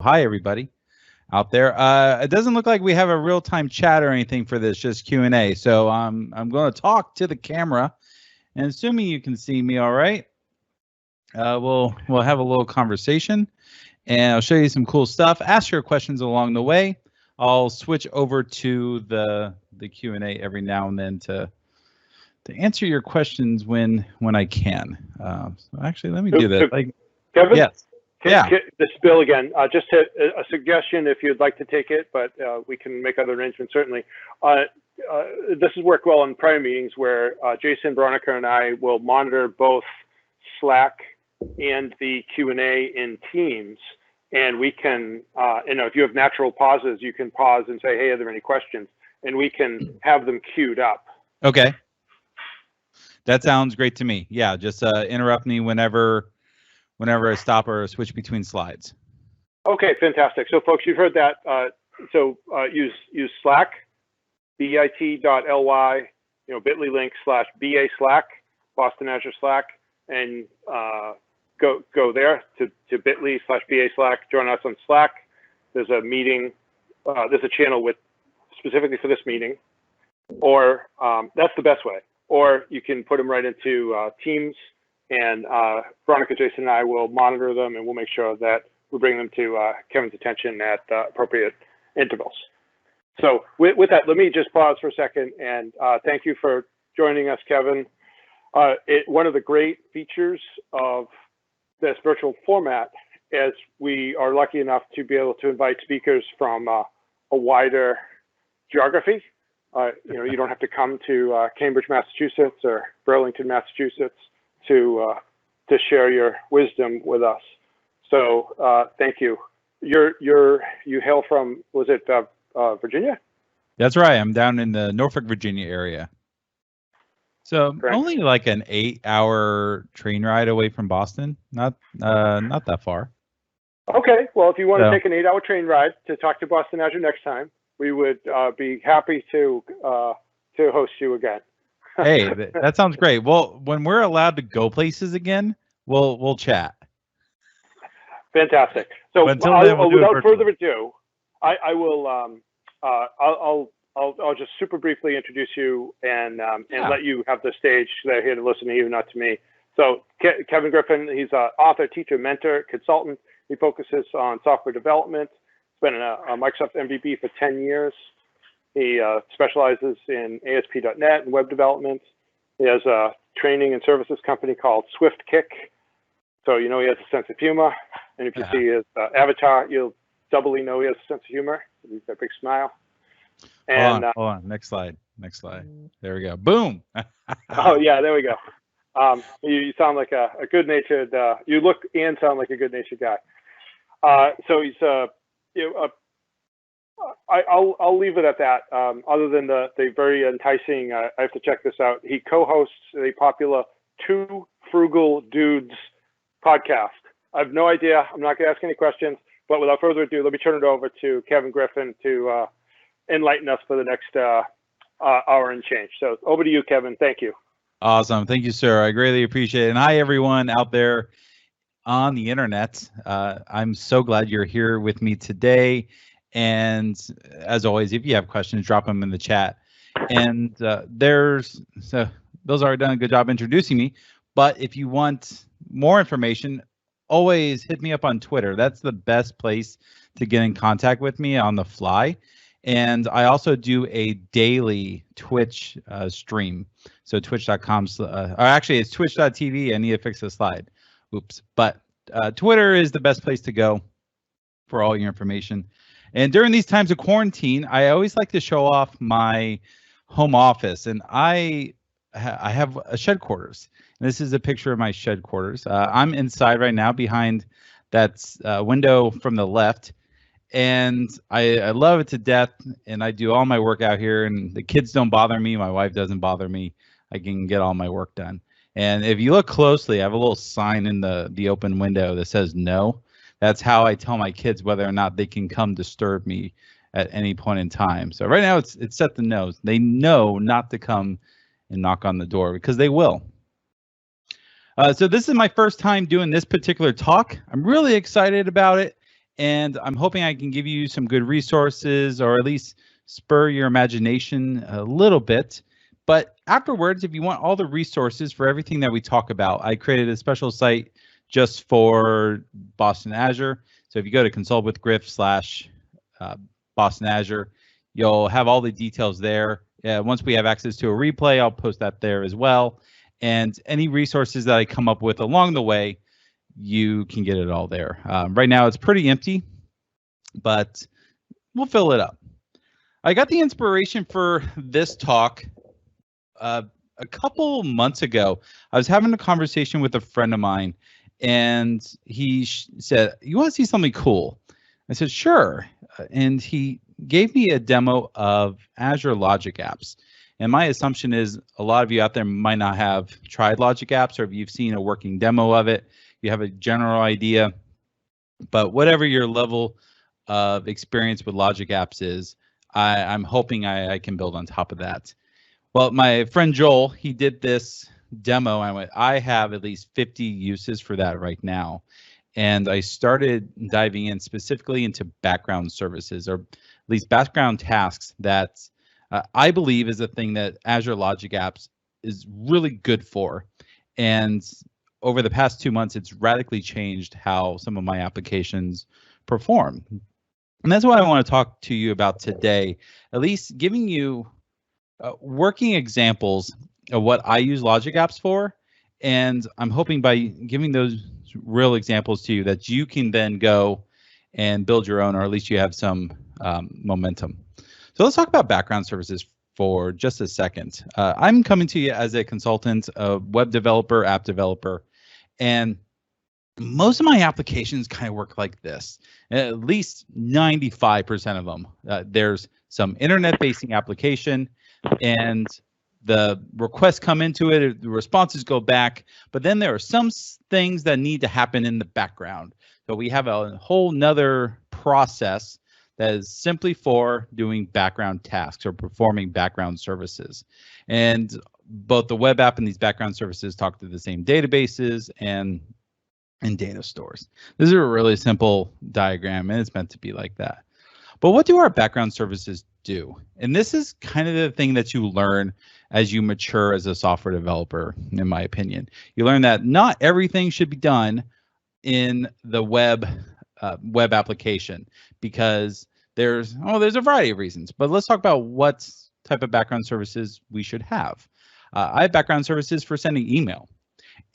Hi, everybody out there. It doesn't look like we have a real-time chat or anything for this, just Q&A. So I'm going to talk to the camera, and assuming you can see me all right, we'll have a little conversation, and I'll show you some cool stuff. Ask your questions along the way. I'll switch over to the Q&A every now and then to answer your questions when I can. So actually, let me do that. Like, Kevin? Yes. Yeah. This is Bill again. Just a suggestion if you'd like to take it, but we can make other arrangements certainly. This has worked well in prior meetings where Jason, Veronica, and I will monitor both Slack and the Q&A in Teams, and we can, if you have natural pauses, you can pause and say, hey, are there any questions? And we can have them queued up. Okay. That sounds great to me. Yeah, just interrupt me whenever I stop or switch between slides. Okay, fantastic. So folks, you've heard that. Use Slack, bit.ly, bit.ly link /BA Slack, Boston Azure Slack, and go there to bit.ly /BA Slack. Join us on Slack. There's a meeting. There's a channel specifically for this meeting, or that's the best way. Or you can put them right into Teams, and Veronica, Jason, and I will monitor them, and we'll make sure that we bring them to Kevin's attention at appropriate intervals. So with that, let me just pause for a second, and thank you for joining us, Kevin. One of the great features of this virtual format is we are lucky enough to be able to invite speakers from a wider geography. You don't have to come to Cambridge, Massachusetts, or Burlington, Massachusetts, to share your wisdom with us. So thank you. You hail from, was it Virginia? That's right. I'm down in the Norfolk, Virginia area. So Correct. Only like an 8-hour train ride away from Boston. Not that far. Okay. Well, if you want to take an 8-hour train ride to talk to Boston Azure next time, we would be happy to host you again. Hey, that sounds great. Well, when we're allowed to go places again, we'll chat. Fantastic. So without further ado, I will I'll just super briefly introduce you and let you have the stage. They're here to listen to you, not to me. So Kevin Griffin, he's an author, teacher, mentor, consultant. He focuses on software development. He's been a Microsoft MVP for 10 years. He specializes in ASP.NET and web development. He has a training and services company called Swift Kick. So he has a sense of humor. And if you see his avatar, you'll doubly know he has a sense of humor. He's got a big smile. And hold on. Next slide. There we go. Boom. Oh, yeah, there we go. You sound like a good-natured, you look and sound like a good-natured guy. So he's I'll leave it at that. Other than the very enticing, I have to check this out. He co-hosts a popular Two Frugal Dudes podcast. I have no idea. I'm not going to ask any questions. But without further ado, let me turn it over to Kevin Griffin to enlighten us for the next hour and change. So over to you, Kevin. Thank you. Awesome. Thank you, sir. I greatly appreciate it. And hi, everyone out there on the internet. I'm so glad you're here with me today. And as always, if you have questions, drop them in the chat. And Bill's already done a good job introducing me. But if you want more information, always hit me up on Twitter. That's the best place to get in contact with me on the fly. And I also do a daily Twitch stream. So twitch.com, or actually it's twitch.tv. I need to fix the slide. Oops. But Twitter is the best place to go for all your information. And during these times of quarantine, I always like to show off my home office. And I have a shed quarters. And this is a picture of my shed quarters. I'm inside right now behind that window from the left. And I love it to death. And I do all my work out here. And the kids don't bother me. My wife doesn't bother me. I can get all my work done. And if you look closely, I have a little sign in the open window that says no. That's how I tell my kids whether or not they can come disturb me at any point in time. So right now it's set to no. They know not to come and knock on the door because they will. So this is my first time doing this particular talk. I'm really excited about it. and I'm hoping I can give you some good resources, or at least spur your imagination a little bit. But afterwards, if you want all the resources for everything that we talk about, I created a special site just for Boston Azure. So if you go to consult/Boston Azure, you'll have all the details there. Once we have access to a replay, I'll post that there as well. And any resources that I come up with along the way, you can get it all there. Right now it's pretty empty, but we'll fill it up. I got the inspiration for this talk a couple months ago. I was having a conversation with a friend of mine, and he said, "You want to see something cool?" I said, "Sure." And he gave me a demo of Azure Logic Apps. And my assumption is a lot of you out there might not have tried Logic Apps, or if you've seen a working demo of it, you have a general idea. But whatever your level of experience with Logic Apps is, I'm hoping I can build on top of that. Well, my friend Joel, he did this demo. I went, I have at least 50 uses for that right now. And I started diving in specifically into background services, or at least background tasks that I believe is a thing that Azure Logic Apps is really good for. And over the past 2 months, it's radically changed how some of my applications perform. And that's what I want to talk to you about today, at least giving you working examples of what I use Logic Apps for. And I'm hoping by giving those real examples to you that you can then go and build your own, or at least you have some momentum. So let's talk about background services for just a second. I'm coming to you as a consultant, a web developer, app developer, and most of my applications kind of work like this. At least 95% of them. There's some internet-facing application, and the requests come into it, the responses go back, but then there are some things that need to happen in the background. So we have a whole nother process that is simply for doing background tasks or performing background services. And both the web app and these background services talk to the same databases and data stores. This is a really simple diagram, and it's meant to be like that. But what do our background services do? And this is kind of the thing that you learn as you mature as a software developer, in my opinion. You learn that not everything should be done in the web application, because there's a variety of reasons. But let's talk about what type of background services we should have. I have background services for sending email.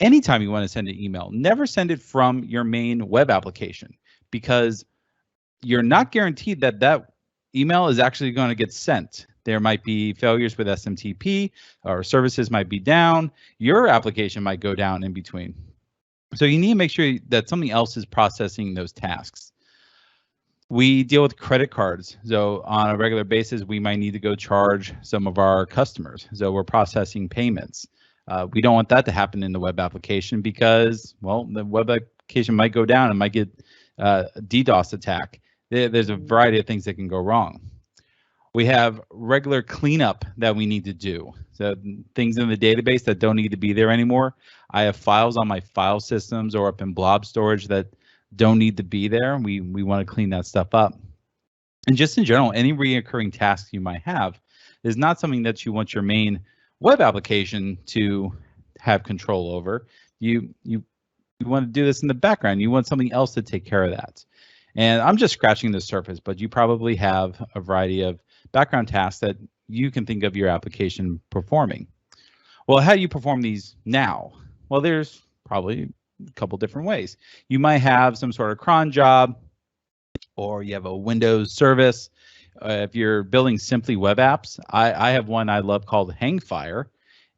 Anytime you want to send an email, never send it from your main web application, because you're not guaranteed that that email is actually going to get sent. There might be failures with SMTP, or services might be down. Your application might go down in between. So you need to make sure that something else is processing those tasks. We deal with credit cards. So on a regular basis, we might need to go charge some of our customers. So we're processing payments. We don't want that to happen in the web application, because, well, the web application might go down and might get a DDoS attack. There's a variety of things that can go wrong. We have regular cleanup that we need to do. So things in the database that don't need to be there anymore. I have files on my file systems or up in blob storage that don't need to be there. We want to clean that stuff up. And just in general, any reoccurring tasks you might have is not something that you want your main web application to have control over. You want to do this in the background. You want something else to take care of that. And I'm just scratching the surface, but you probably have a variety of background tasks that you can think of your application performing. Well, how do you perform these now? Well, there's probably a couple different ways. You might have some sort of cron job, or you have a Windows service. If you're building simply web apps, I have one I love called Hangfire,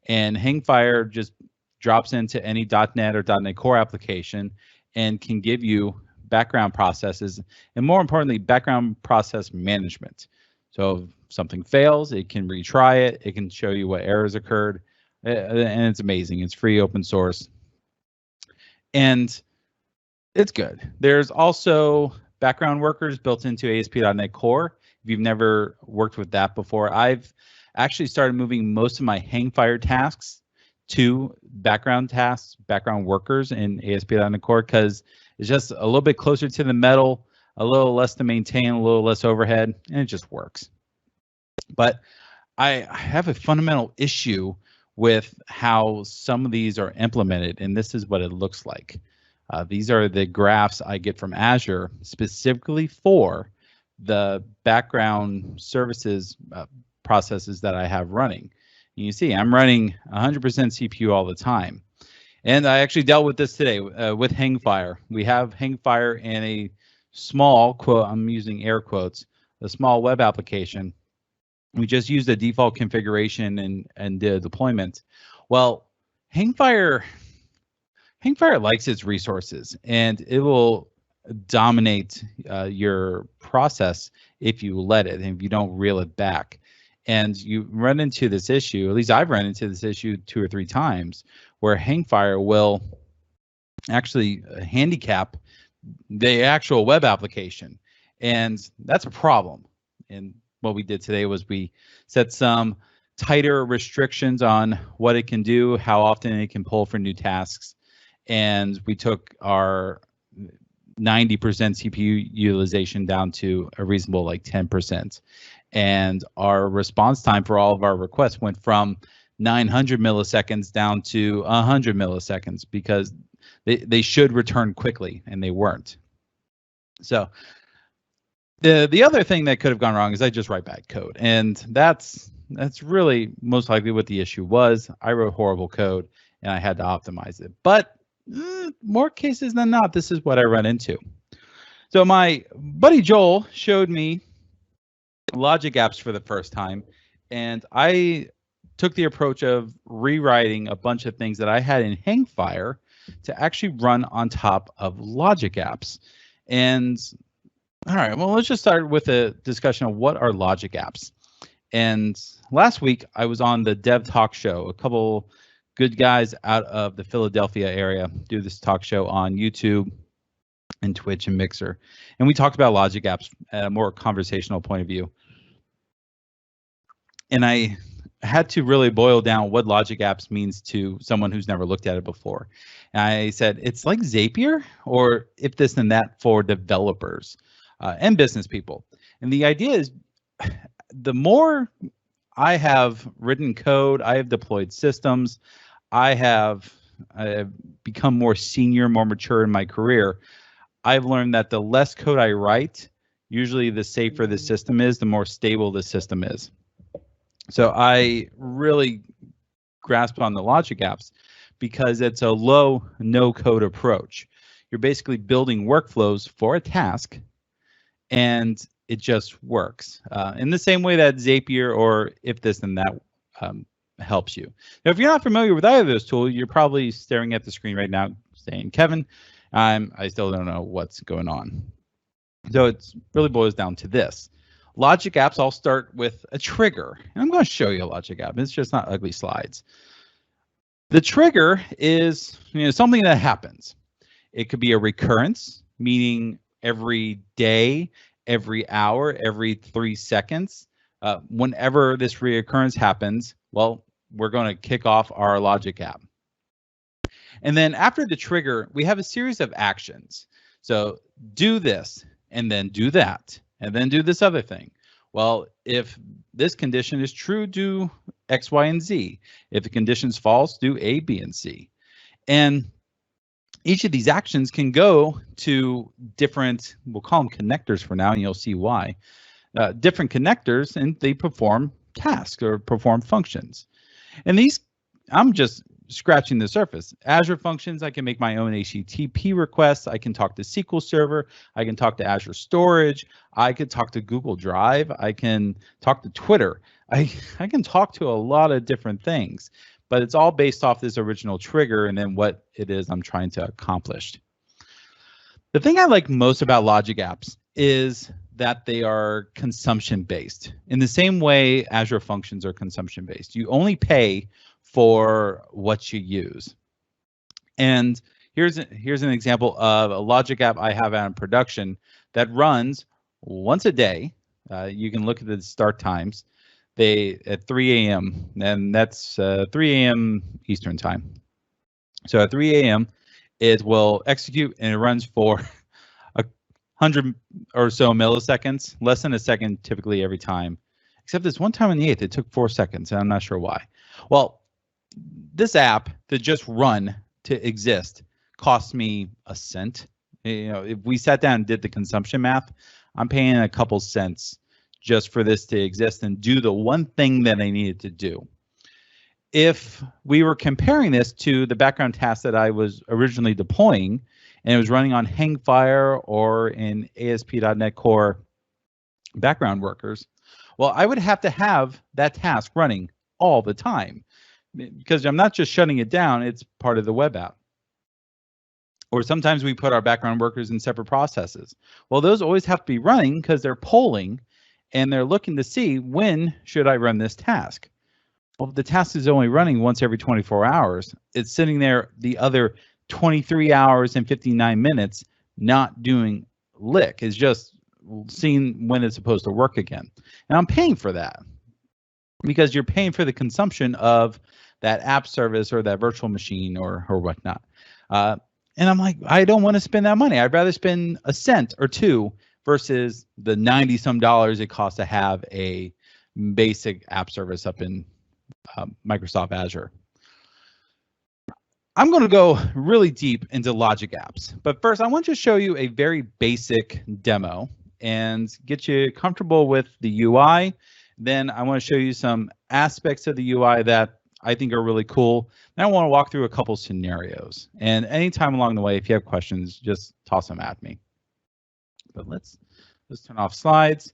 and Hangfire just drops into any .NET or .NET Core application and can give you background processes, and more importantly, background process management. So if something fails, it can retry it. It can show you what errors occurred, and it's amazing. It's free, open source, and it's good. There's also background workers built into ASP.NET Core. If you've never worked with that before, I've actually started moving most of my Hangfire tasks to background tasks, background workers in ASP.NET Core, because it's just a little bit closer to the metal. a little less to maintain, a little less overhead, and it just works. But I have a fundamental issue with how some of these are implemented, and this is what it looks like. These are the graphs I get from Azure specifically for the background services processes that I have running. And you see, I'm running 100% CPU all the time. And I actually dealt with this today with Hangfire. We have Hangfire in a small, quote, I'm using air quotes, a small web application. We just used the default configuration and did a deployment. Well, Hangfire likes its resources, and it will dominate your process if you let it and if you don't reel it back. And you run into this issue, at least I've run into this issue 2 or 3 times, where Hangfire will actually handicap the actual web application. And that's a problem. And what we did today was we set some tighter restrictions on what it can do, how often it can pull for new tasks. And we took our 90% CPU utilization down to a reasonable like 10%. And our response time for all of our requests went from 900 milliseconds down to 100 milliseconds because they should return quickly and they weren't. So the other thing that could have gone wrong is I just write bad code, and that's really most likely what the issue was. I wrote horrible code and I had to optimize it. But more cases than not, this is what I run into. So my buddy Joel showed me logic apps for the first time, and I took the approach of rewriting a bunch of things that I had in Hangfire to actually run on top of logic apps. And all right, well, let's just start with a discussion of what are logic apps. And last week I was on the Dev Talk Show. A couple good guys out of the Philadelphia area do this talk show on YouTube and Twitch and Mixer. And we talked about logic apps at a more conversational point of view. And I had to really boil down what logic apps means to someone who's never looked at it before. And I said, it's like Zapier or if this and that for developers and business people. And the idea is the more I have written code, I have deployed systems, I have become more senior, more mature in my career, I've learned that the less code I write, usually the safer the system is, the more stable the system is. So I really grasp on the logic apps because it's a low, no code approach. You're basically building workflows for a task and it just works in the same way that Zapier or if this and that helps you. Now, if you're not familiar with either of those tools, you're probably staring at the screen right now saying, Kevin, I still don't know what's going on. So it really boils down to this. Logic apps all start with a trigger. And I'm going to show you a logic app. It's just not ugly slides. The trigger is something that happens. It could be a recurrence, meaning every day, every hour, every 3 seconds. Whenever this reoccurrence happens, well, we're going to kick off our logic app. And then after the trigger, we have a series of actions. So do this, and then do that, and then do this other thing. Well, if this condition is true, do X, Y, and Z. If the condition's false, do A, B, and C. And each of these actions can go to different, we'll call them connectors for now, and you'll see why. Different connectors, and they perform tasks or perform functions. And these, I'm just scratching the surface. Azure Functions, I can make my own HTTP requests. I can talk to SQL Server. I can talk to Azure Storage. I could talk to Google Drive. I can talk to Twitter. I can talk to a lot of different things, but it's all based off this original trigger and then what it is I'm trying to accomplish. The thing I like most about logic apps is that they are consumption based. In the same way Azure Functions are consumption based. You only pay for what you use. And here's an example of a logic app I have out in production that runs once a day. You can look at the start times. At 3 a.m. and that's 3 a.m. Eastern time. So at 3 a.m. it will execute and it runs for 100 or so milliseconds, less than a second typically every time. Except this one time on the 8th, it took 4 seconds, and I'm not sure why. Well, this app to just run to exist costs me a cent. You know, if we sat down and did the consumption math, I'm paying a couple cents just for this to exist and do the one thing that I needed to do. If we were comparing this to the background task that I was originally deploying, and it was running on Hangfire or in ASP.NET Core background workers, well, I would have to have that task running all the time because I'm not just shutting it down, it's part of the web app. Or sometimes we put our background workers in separate processes. Well, those always have to be running because they're polling and they're looking to see when should I run this task. Well, if the task is only running once every 24 hours, it's sitting there the other 23 hours and 59 minutes not doing lick. It's just seeing when it's supposed to work again. And I'm paying for that because you're paying for the consumption of that app service or that virtual machine or whatnot. And I'm like, I don't want to spend that money. I'd rather spend a cent or two versus the 90 some dollars it costs to have a basic app service up in Microsoft Azure. I'm going to go really deep into logic apps, but first I want to show you a very basic demo and get you comfortable with the UI. Then I want to show you some aspects of the UI that I think are really cool. Then I want to walk through a couple scenarios. And anytime along the way, if you have questions, just toss them at me. But let's turn off slides.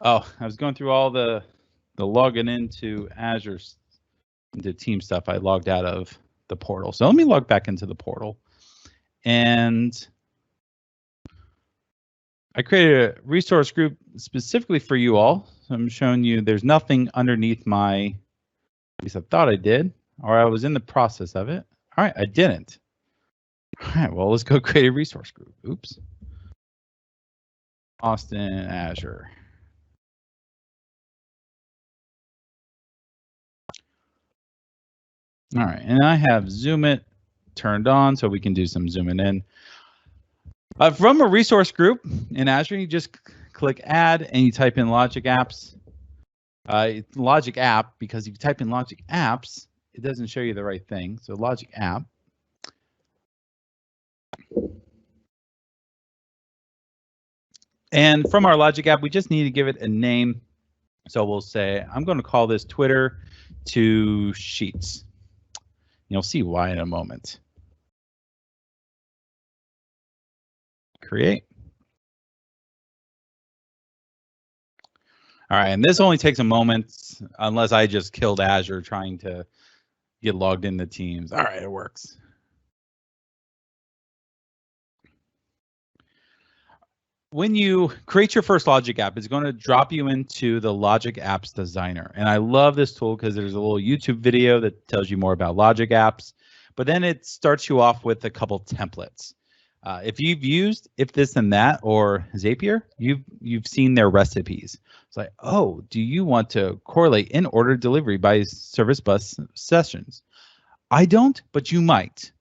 Oh, I was going through all the logging into Azure, into team stuff. I logged out of the portal. So let me log back into the portal. And I created a resource group specifically for you all. So I'm showing you there's nothing underneath my, at least I thought I did, or I was in the process of it. All right, I didn't. All right, well, let's go create a resource group. Oops. Austin, Azure. All right, and I have Zoom it turned on so we can do some zooming in. From a resource group in Azure, you just click add and you type in logic apps. Logic app, because if you type in logic apps, it doesn't show you the right thing. So logic app. And from our logic app, we just need to give it a name. So we'll say, I'm going to call this Twitter to Sheets. You'll see why in a moment. Create. All right, and this only takes a moment unless I just killed Azure trying to get logged into Teams. All right, it works. When you create your first logic app, it's going to drop you into the Logic Apps Designer. And I love this tool because there's a little YouTube video that tells you more about logic apps, but then it starts you off with a couple templates. If you've used If This and That or Zapier, you've seen their recipes. It's like, oh, do you want to correlate in order delivery by service bus sessions? I don't, but you might.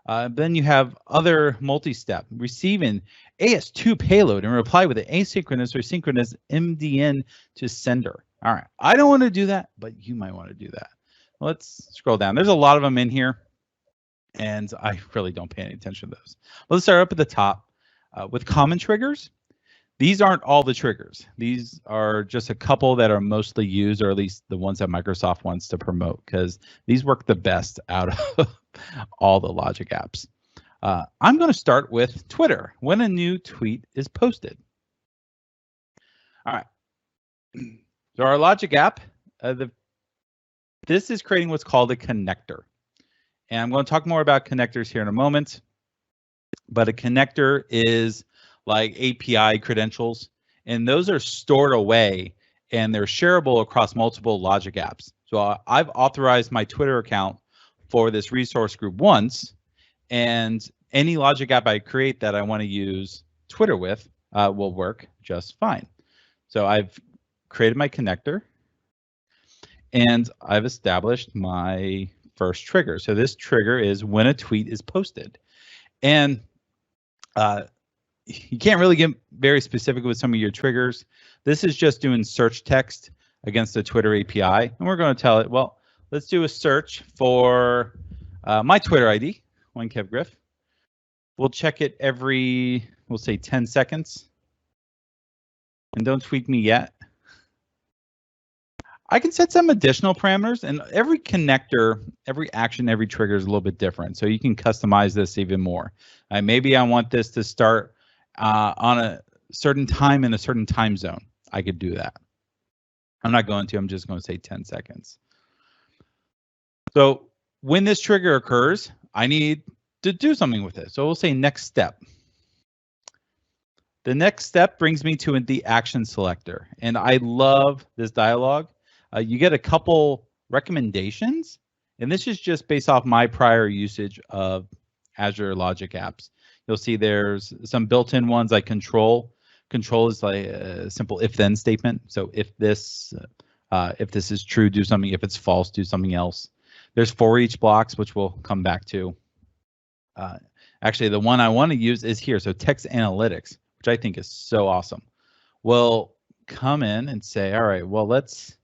Then you have other multi-step, receiving AS2 payload and reply with an asynchronous or synchronous MDN to sender. All right, I don't want to do that, but you might want to do that. Let's scroll down. There's a lot of them in here, and I really don't pay any attention to those. Let's start up at the top with common triggers. These aren't all the triggers. These are just a couple that are mostly used, or at least the ones that Microsoft wants to promote, because these work the best out of all the logic apps. I'm going to start with Twitter, when a new tweet is posted. All right. So our logic app, this is creating what's called a connector. And I'm going to talk more about connectors here in a moment. But a connector is like API credentials, and those are stored away and they're shareable across multiple logic apps. So I've authorized my Twitter account for this resource group once, and any logic app I create that I want to use Twitter with will work just fine. So I've created my connector and I've established my first trigger. So this trigger is when a tweet is posted. And you can't really get very specific with some of your triggers. This is just doing search text against the Twitter API. And we're going to tell it, well, let's do a search for my Twitter ID, OneKevGriff. We'll check it every, we'll say 10 seconds. And don't tweet me yet. I can set some additional parameters, and every connector, every action, every trigger is a little bit different. So you can customize this even more. Maybe I want this to start on a certain time in a certain time zone. I could do that. I'm not going to, I'm just going to say 10 seconds. So when this trigger occurs, I need to do something with it. So we'll say next step. The next step brings me to the action selector. And I love this dialog. You get a couple recommendations, and this is just based off my prior usage of Azure Logic apps. You'll see there's some built-in ones like control. Control is like a simple if-then statement. So if this is true, do something. If it's false, do something else. There's for each blocks, which we'll come back to. Actually, the one I want to use is here. So text analytics, which I think is so awesome. We'll come in and say, all right, well, let's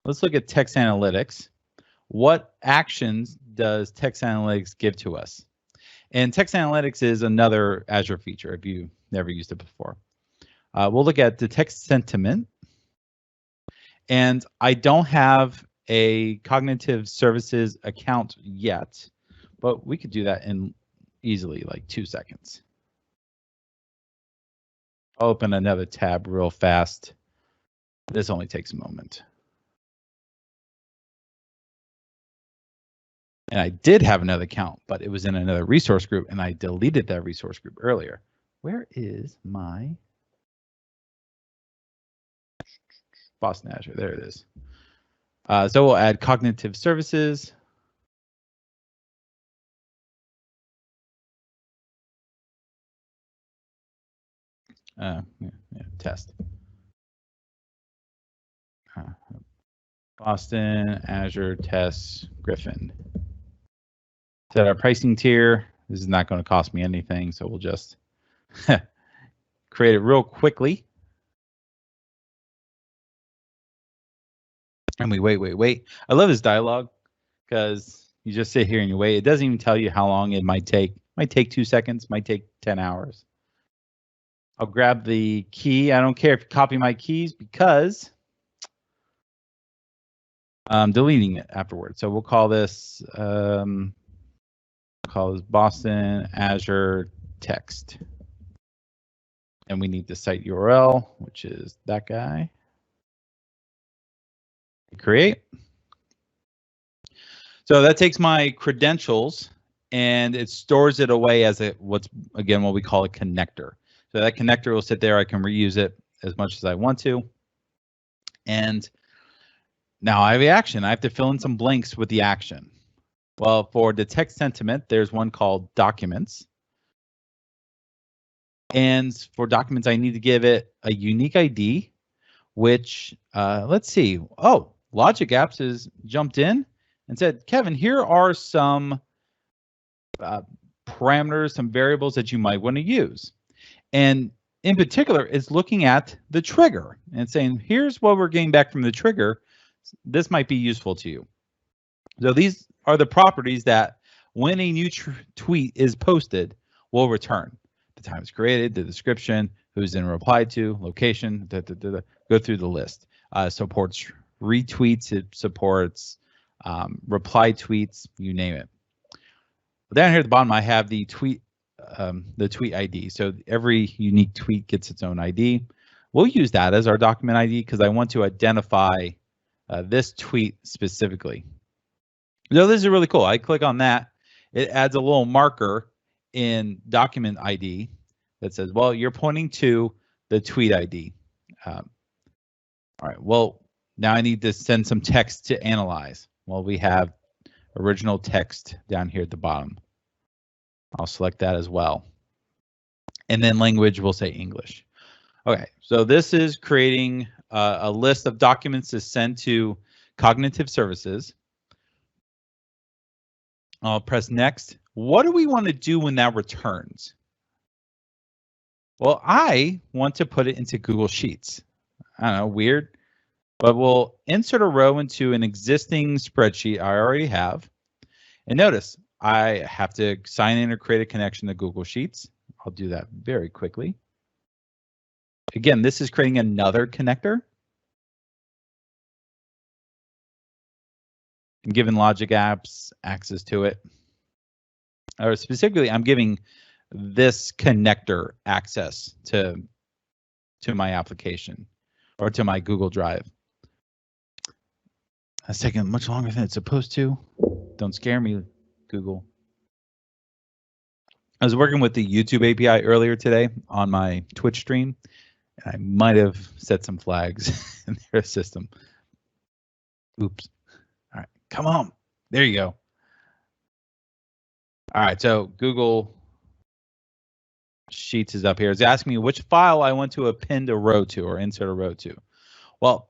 look at text analytics. What actions does text analytics give to us? And text analytics is another Azure feature if you never used it before. We'll look at the text sentiment. And I don't have a cognitive services account yet, but we could do that in easily like 2 seconds. I'll open another tab real fast. This only takes a moment. And I did have another account, but it was in another resource group, and I deleted that resource group earlier. Where is my Boston Azure? There it is. So we'll add cognitive services. Test. Boston Azure test Griffin. Set our pricing tier. This is not going to cost me anything, so we'll just create it real quickly. And we wait. I love this dialogue because you just sit here and you wait. It doesn't even tell you how long it might take. Might take 2 seconds, might take 10 hours. I'll grab the key. I don't care if you copy my keys because I'm deleting it afterwards. So we'll call this Boston Azure text. And we need the site URL, which is that guy. Create. So that takes my credentials and it stores it away as what we call a connector. So that connector will sit there. I can reuse it as much as I want to. And now I have the action. I have to fill in some blanks with the action. Well, for the text sentiment, there's one called documents. And for documents, I need to give it a unique ID, which let's see. Oh, Logic Apps has jumped in and said, Kevin, here are some parameters, some variables that you might want to use. And in particular, it's looking at the trigger and saying, here's what we're getting back from the trigger. This might be useful to you. So these are the properties that when a new tweet is posted will return. The time it's created, the description, who's in reply to, location, go through the list. Supports retweets, it supports reply tweets, you name it. Down here at the bottom, I have the tweet ID. So every unique tweet gets its own ID. We'll use that as our document ID because I want to identify this tweet specifically. So this is really cool. I click on that. It adds a little marker in document ID that says, well, you're pointing to the tweet ID. All right, well, now I need to send some text to analyze. Well, we have original text down here at the bottom. I'll select that as well. And then language, we'll say English. Okay, so this is creating a list of documents to send to cognitive services. I'll press next. What do we want to do when that returns? Well, I want to put it into Google Sheets. I don't know, weird, but we'll insert a row into an existing spreadsheet I already have. And notice I have to sign in or create a connection to Google Sheets. I'll do that very quickly. Again, this is creating another connector. I'm giving Logic Apps access to it. Or specifically, I'm giving this connector access to my application or to my Google Drive. That's taking much longer than it's supposed to. Don't scare me, Google. I was working with the YouTube API earlier today on my Twitch stream, and I might have set some flags in their system. Oops. All right, come on. There you go. All right, so Google Sheets is up here. It's asking me which file I want to append a row to or insert a row to. Well,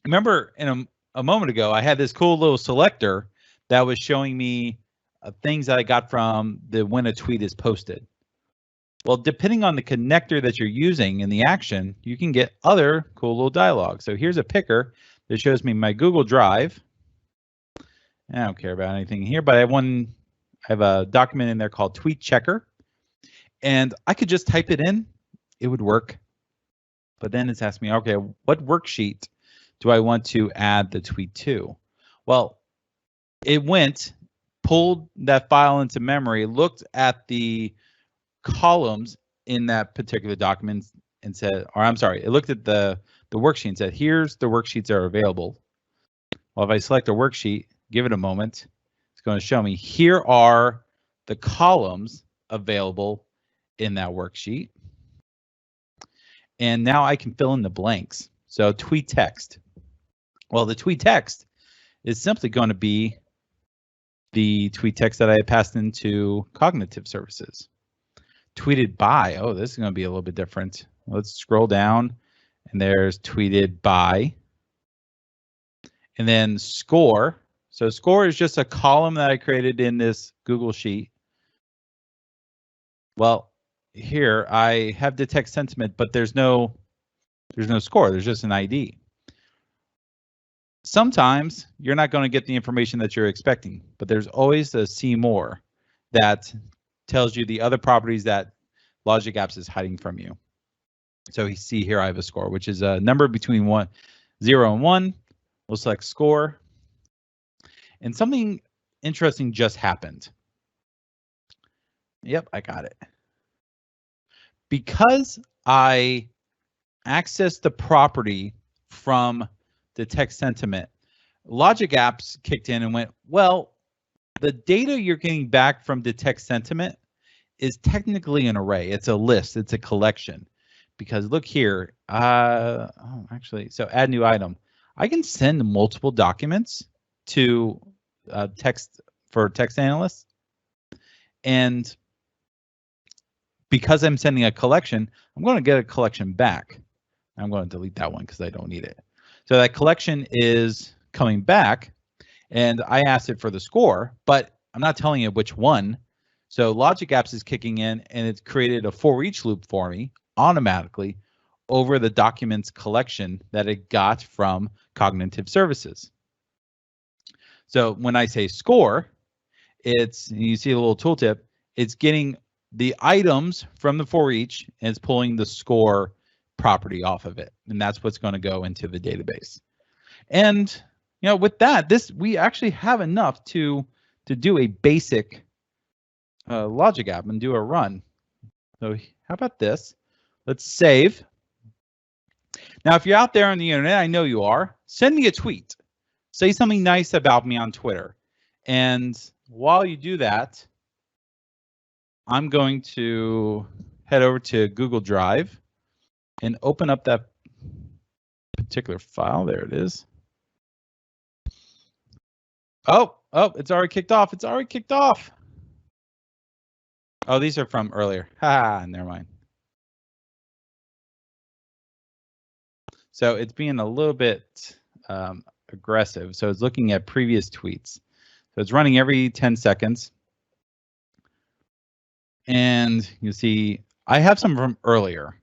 remember in a moment ago, I had this cool little selector that was showing me things that I got from the when a tweet is posted. Well, depending on the connector that you're using in the action, you can get other cool little dialogue. So here's a picker that shows me my Google Drive. I don't care about anything here, but I have a document in there called Tweet Checker. And I could just type it in, it would work. But then it's asking me, okay, what worksheet do I want to add the tweet to? Well, it pulled that file into memory, looked at the columns in that particular document and said, or I'm sorry, it looked at the worksheet and said, here's the worksheets that are available. Well, if I select a worksheet, give it a moment, it's going to show me here are the columns available in that worksheet. And now I can fill in the blanks. So tweet text. Well, the tweet text is simply going to be the tweet text that I passed into cognitive services. Tweeted by, oh, this is going to be a little bit different. Let's scroll down and there's tweeted by. And then score. So score is just a column that I created in this Google Sheet. Well, here I have detect sentiment, but there's no score. There's just an ID. Sometimes you're not going to get the information that you're expecting, but there's always a see more that tells you the other properties that Logic Apps is hiding from you. So you see here I have a score, which is a number between 0 and 1. We'll select score. And something interesting just happened. Yep, I got it. Because I accessed the property from detect sentiment, Logic Apps kicked in and went, well, the data you're getting back from detect sentiment is technically an array. It's a list. It's a collection. Because look here, actually, so add new item. I can send multiple documents to text analysts, and because I'm sending a collection, I'm going to get a collection back. I'm going to delete that one because I don't need it. So that collection is coming back, and I asked it for the score, but I'm not telling it which one. So Logic Apps is kicking in, and it's created a for each loop for me automatically over the documents collection that it got from cognitive services. So when I say score, you see a little tooltip, it's getting the items from the for each and it's pulling the score property off of it. And that's what's going to go into the database. And with that, we actually have enough to do a basic Logic app and do a run. So how about this? Let's save. Now, if you're out there on the internet, I know you are, send me a tweet. Say something nice about me on Twitter. And while you do that, I'm going to head over to Google Drive and open up that particular file. There it is. Oh, it's already kicked off. It's already kicked off. Oh, these are from earlier. Never mind. So it's being a little bit aggressive. So it's looking at previous tweets. So it's running every 10 seconds. And you see I have some from earlier.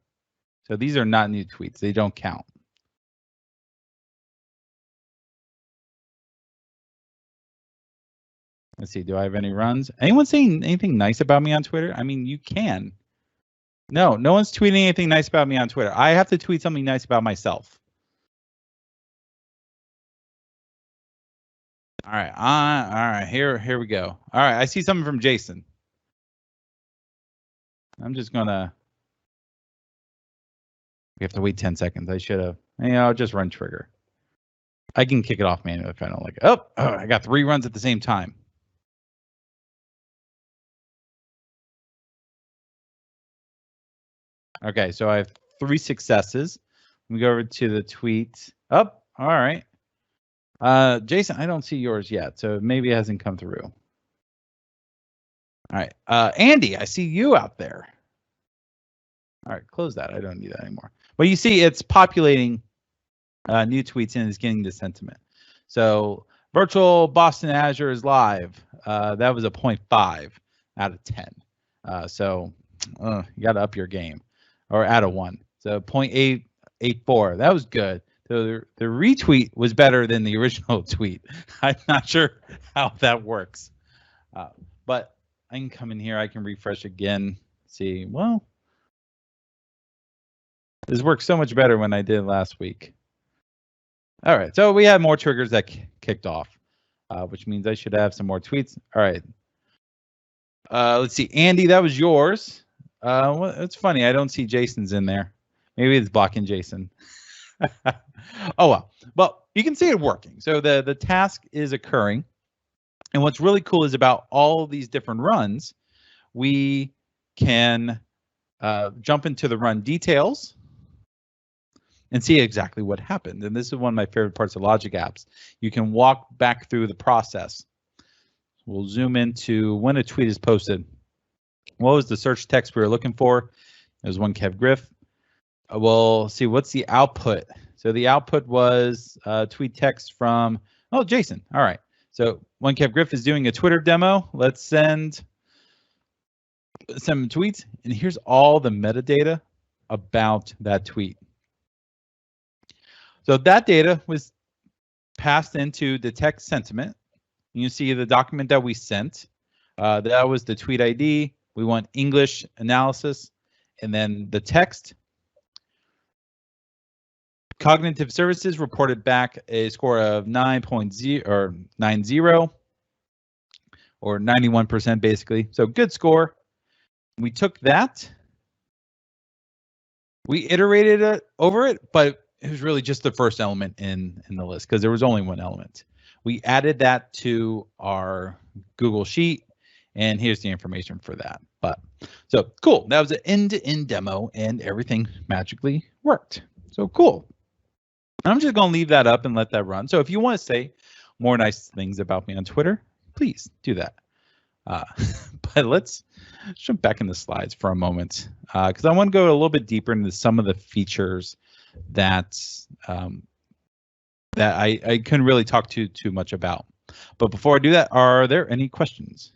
So these are not new tweets. They don't count. Let's see. Do I have any runs? Anyone saying anything nice about me on Twitter? I mean, you can. No, no one's tweeting anything nice about me on Twitter. I have to tweet something nice about myself. All right. All right. Here we go. All right. I see something from Jason. I'm just gonna. We have to wait 10 seconds. I should have. I'll just run trigger. I can kick it off manually if I don't like it. Oh, I got 3 runs at the same time. Okay, so I have 3 successes. Let me go over to the tweet. Oh, all right. Jason, I don't see yours yet, so maybe it hasn't come through. All right. Andy, I see you out there. All right, close that. I don't need that anymore. But you see it's populating new tweets and it's getting the sentiment. So virtual Boston Azure is live. That was a 0.5 out of 10. So you got to up your game, or out of 1. So 0.884. That was good. So the retweet was better than the original tweet. I'm not sure how that works, but I can come in here. I can refresh again. See, well, this works so much better when I did last week. All right, so we have more triggers that kicked off, which means I should have some more tweets. All right. Let's see, Andy, that was yours. Well, it's funny, I don't see Jason's in there. Maybe it's blocking Jason. Oh well, but you can see it working. So the task is occurring, and what's really cool is about all these different runs, we can jump into the run details and see exactly what happened. And this is one of my favorite parts of Logic Apps. You can walk back through the process. We'll zoom into when a tweet is posted. What was the search text we were looking for? It was one Kev Griff. We'll see what's the output. So the output was tweet text from, oh, Jason. All right. So one Kev Griff is doing a Twitter demo. Let's send some tweets. And here's all the metadata about that tweet. So that data was passed into the text sentiment. You see the document that we sent. That was the tweet ID. We want English analysis, and then the text. Cognitive Services reported back a score of 9.0 or 90 or 91% basically. So good score. We took that. We iterated it over it, but it was really just the first element in the list because there was only one element. We added that to our Google Sheet, and here's the information for that. But so cool. That was an end-to-end demo, and everything magically worked. So cool. I'm just going to leave that up and let that run. So if you want to say more nice things about me on Twitter, please do that. But let's jump back in the slides for a moment because I want to go a little bit deeper into some of the features that that I couldn't really talk too much about. But before I do that, are there any questions?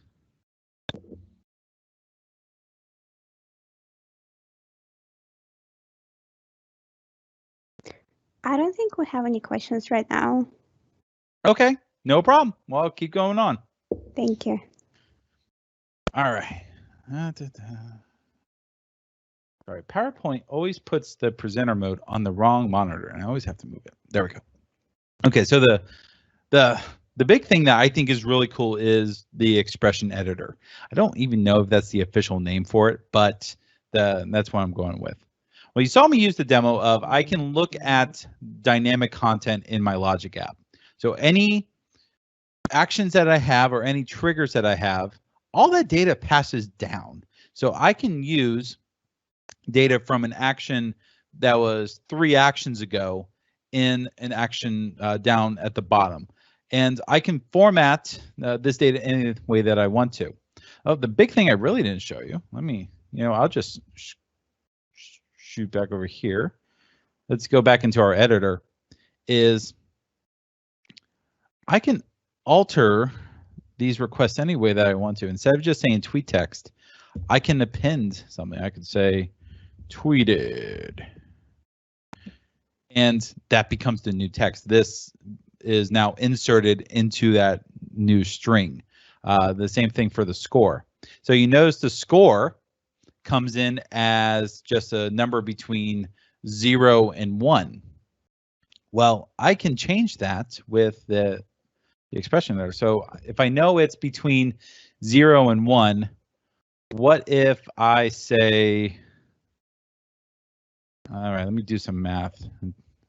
I don't think we have any questions right now. Okay, no problem. Well, I'll keep going on. Thank you. All right. All right, PowerPoint always puts the presenter mode on the wrong monitor, and I always have to move it. There we go. Okay, so the big thing that I think is really cool is the expression editor. I don't even know if that's the official name for it, but that's what I'm going with. Well, you saw me use the demo of I can look at dynamic content in my Logic app. So any actions that I have or any triggers that I have, all that data passes down. So I can use data from an action that was 3 actions ago in an action down at the bottom. And I can format this data any way that I want to. Oh, the big thing I really didn't show you, let me, I'll just shoot back over here. Let's go back into our editor, is I can alter these requests any way that I want to. Instead of just saying tweet text, I can append something. I could say tweeted, and that becomes the new text. This is now inserted into that new string. The same thing for the score. So you notice the score comes in as just a number between 0 and 1. Well, I can change that with the expression there. So if I know it's between 0 and 1, what if I say, all right, let me do some math.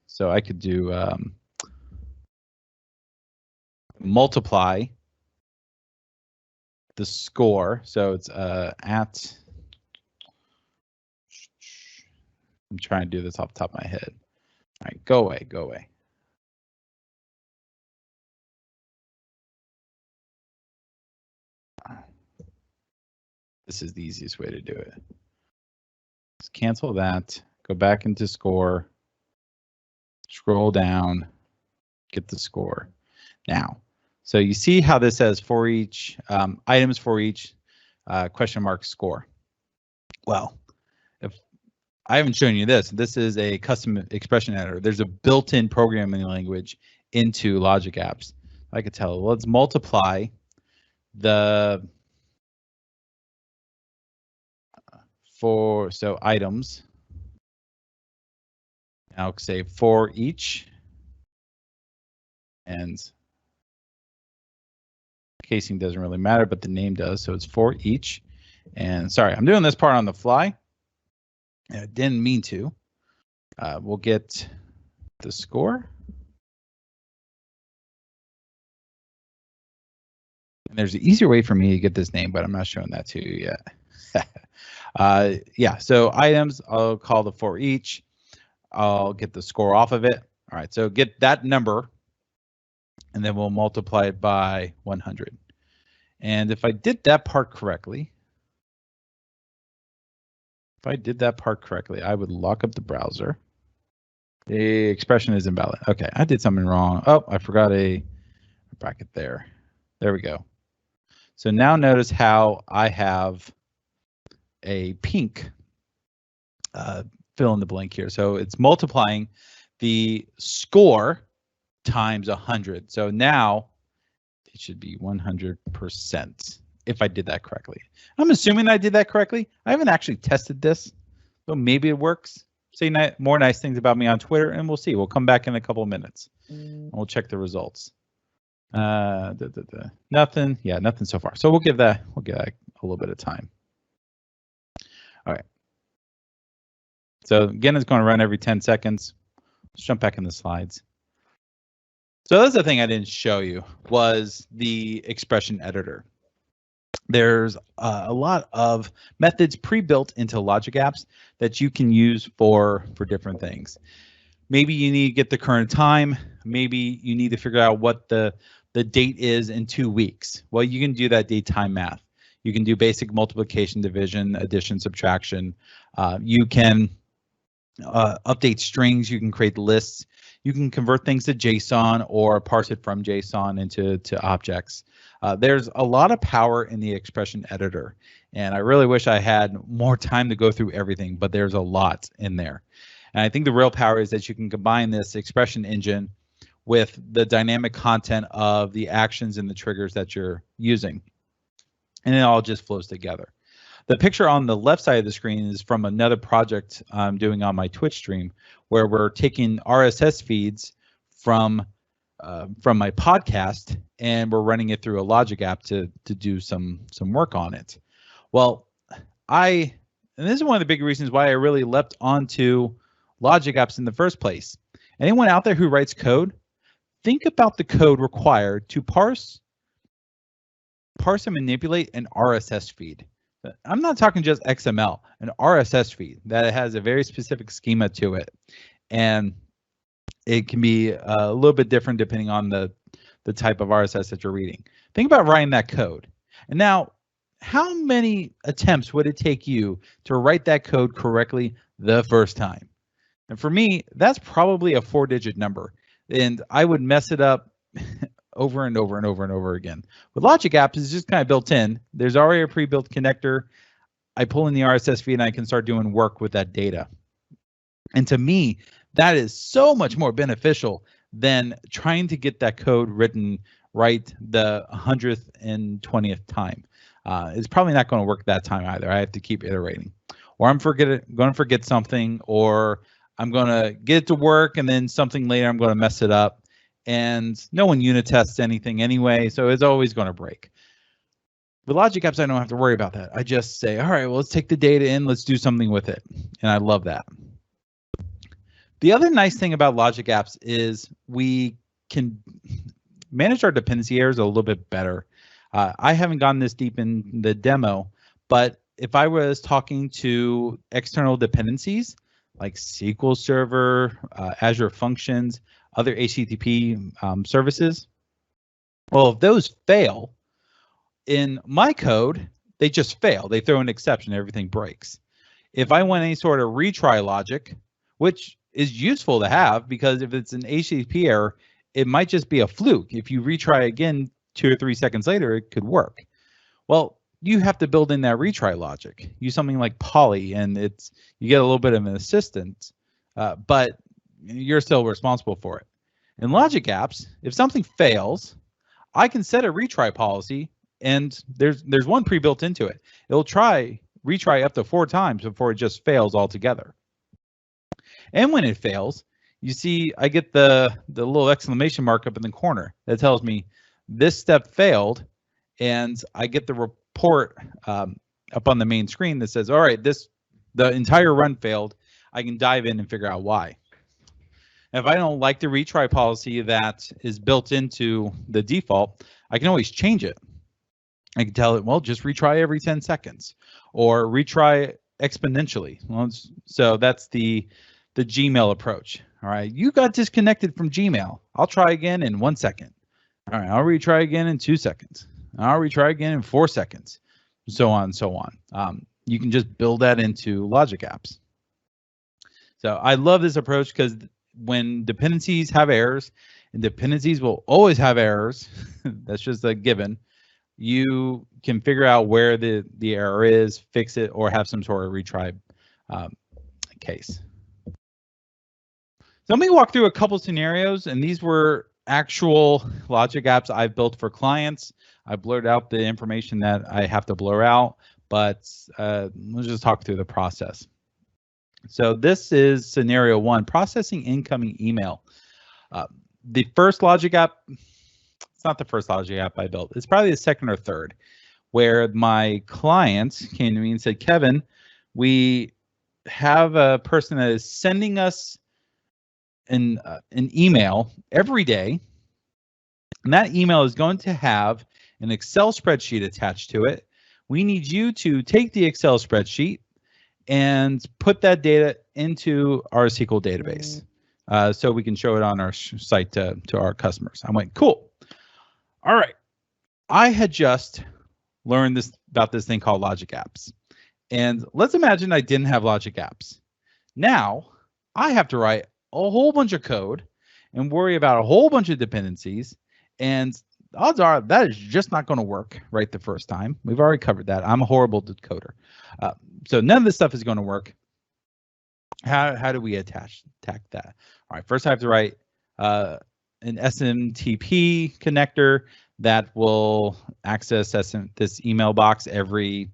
So I could do multiply the score. So it's at, I'm trying to do this off the top of my head. All right, go away, go away. This is the easiest way to do it. Just cancel that, go back into score, scroll down, get the score. Now, so you see how this says for each, items for each question mark score. Well, if I haven't shown you this, this is a custom expression editor. There's a built-in programming language into Logic Apps. I could tell, let's multiply the so items. Now say for each, and casing doesn't really matter, but the name does, so it's for each. And sorry, I'm doing this part on the fly. I didn't mean to. We'll get the score. And there's an easier way for me to get this name, but I'm not showing that to you yet. Yeah, so items, I'll call the for each. I'll get the score off of it. All right, so get that number, and then we'll multiply it by 100. And if I did that part correctly, I would lock up the browser. The expression is invalid. Okay, I did something wrong. Oh, I forgot a bracket there. There we go. So now notice how I have a pink fill in the blank here. So it's multiplying the score times 100. So now it should be 100% if I did that correctly. I'm assuming I did that correctly. I haven't actually tested this, so maybe it works. Say more nice things about me on Twitter, and we'll see. We'll come back in a couple of minutes, and we'll check the results. Nothing. Yeah, nothing so far. So we'll give that a little bit of time. All right. So again, it's going to run every 10 seconds. Let's jump back in the slides. So that's the thing I didn't show you was the expression editor. There's a lot of methods pre-built into Logic Apps that you can use for different things. Maybe you need to get the current time. Maybe you need to figure out what the date is in 2 weeks. Well, you can do that date time math. You can do basic multiplication, division, addition, subtraction. You can update strings. You can create lists. You can convert things to JSON or parse it from JSON into objects. There's a lot of power in the expression editor, and I really wish I had more time to go through everything, but there's a lot in there. And I think the real power is that you can combine this expression engine with the dynamic content of the actions and the triggers that you're using, and it all just flows together. The picture on the left side of the screen is from another project I'm doing on my Twitch stream, where we're taking RSS feeds from my podcast and we're running it through a Logic app to do some work on it. Well, and this is one of the big reasons why I really leapt onto Logic apps in the first place. Anyone out there who writes code, think about the code required to parse and manipulate an RSS feed. I'm not talking just XML, an RSS feed that has a very specific schema to it. And it can be a little bit different depending on the type of RSS that you're reading. Think about writing that code. And now, how many attempts would it take you to write that code correctly the first time? And for me, that's probably a 4-digit number. And I would mess it up over and over again. With Logic Apps, it's just kind of built in. There's already a pre-built connector. I pull in the RSS feed and I can start doing work with that data. And to me, that is so much more beneficial than trying to get that code written right the 100th and 20th time. It's probably not going to work that time either. I have to keep iterating, or I'm going to forget something, or I'm going to get it to work and then something later I'm going to mess it up. And no one unit tests anything anyway, so it's always going to break. With Logic Apps, I don't have to worry about that. I just say, all right, well, let's take the data in, let's do something with it. And I love that. The other nice thing about Logic Apps is we can manage our dependency errors a little bit better. I haven't gone this deep in the demo, but if I was talking to external dependencies like SQL Server, Azure Functions, other HTTP services, well, if those fail, in my code, they just fail. They throw an exception, everything breaks. If I want any sort of retry logic, which is useful to have, because if it's an HTTP error, it might just be a fluke. If you retry again 2 or 3 seconds later, it could work. Well, you have to build in that retry logic. Use something like Poly, and you get a little bit of an assistance, but you're still responsible for it. In Logic Apps, if something fails, I can set a retry policy, and there's one pre-built into it. It'll retry up to 4 times before it just fails altogether. And when it fails, you see I get the little exclamation mark up in the corner that tells me this step failed, and I get the report up on the main screen that says, all right, the entire run failed. I can dive in and figure out why. If I don't like the retry policy that is built into the default, I can always change it. I can tell it, well, just retry every 10 seconds or retry exponentially. Well, so that's the Gmail approach. All right, you got disconnected from Gmail. I'll try again in 1 second. All right, I'll retry again in 2 seconds. I'll retry again in 4 seconds, so on and so on. You can just build that into Logic Apps. So I love this approach because when dependencies have errors, and dependencies will always have errors, that's just a given, you can figure out where the error is, fix it, or have some sort of retry case. So let me walk through a couple scenarios, and these were actual Logic Apps I've built for clients. I blurred out the information that I have to blur out, but let's just talk through the process. So this is scenario 1, processing incoming email. The first Logic App, it's not the first Logic App I built. It's probably the second or third, where my client came to me and said, Kevin, we have a person that is sending us an email every day, and that email is going to have an Excel spreadsheet attached to it. We need you to take the Excel spreadsheet and put that data into our SQL database so we can show it on our site to our customers. I went, cool. All right. I had just learned about this thing called Logic Apps. And let's imagine I didn't have Logic Apps. Now I have to write a whole bunch of code and worry about a whole bunch of dependencies, and odds are that is just not going to work right the first time. We've already covered that. I'm a horrible decoder. So none of this stuff is going to work. How do we attack that? All right, first I have to write an SMTP connector that will access this email box every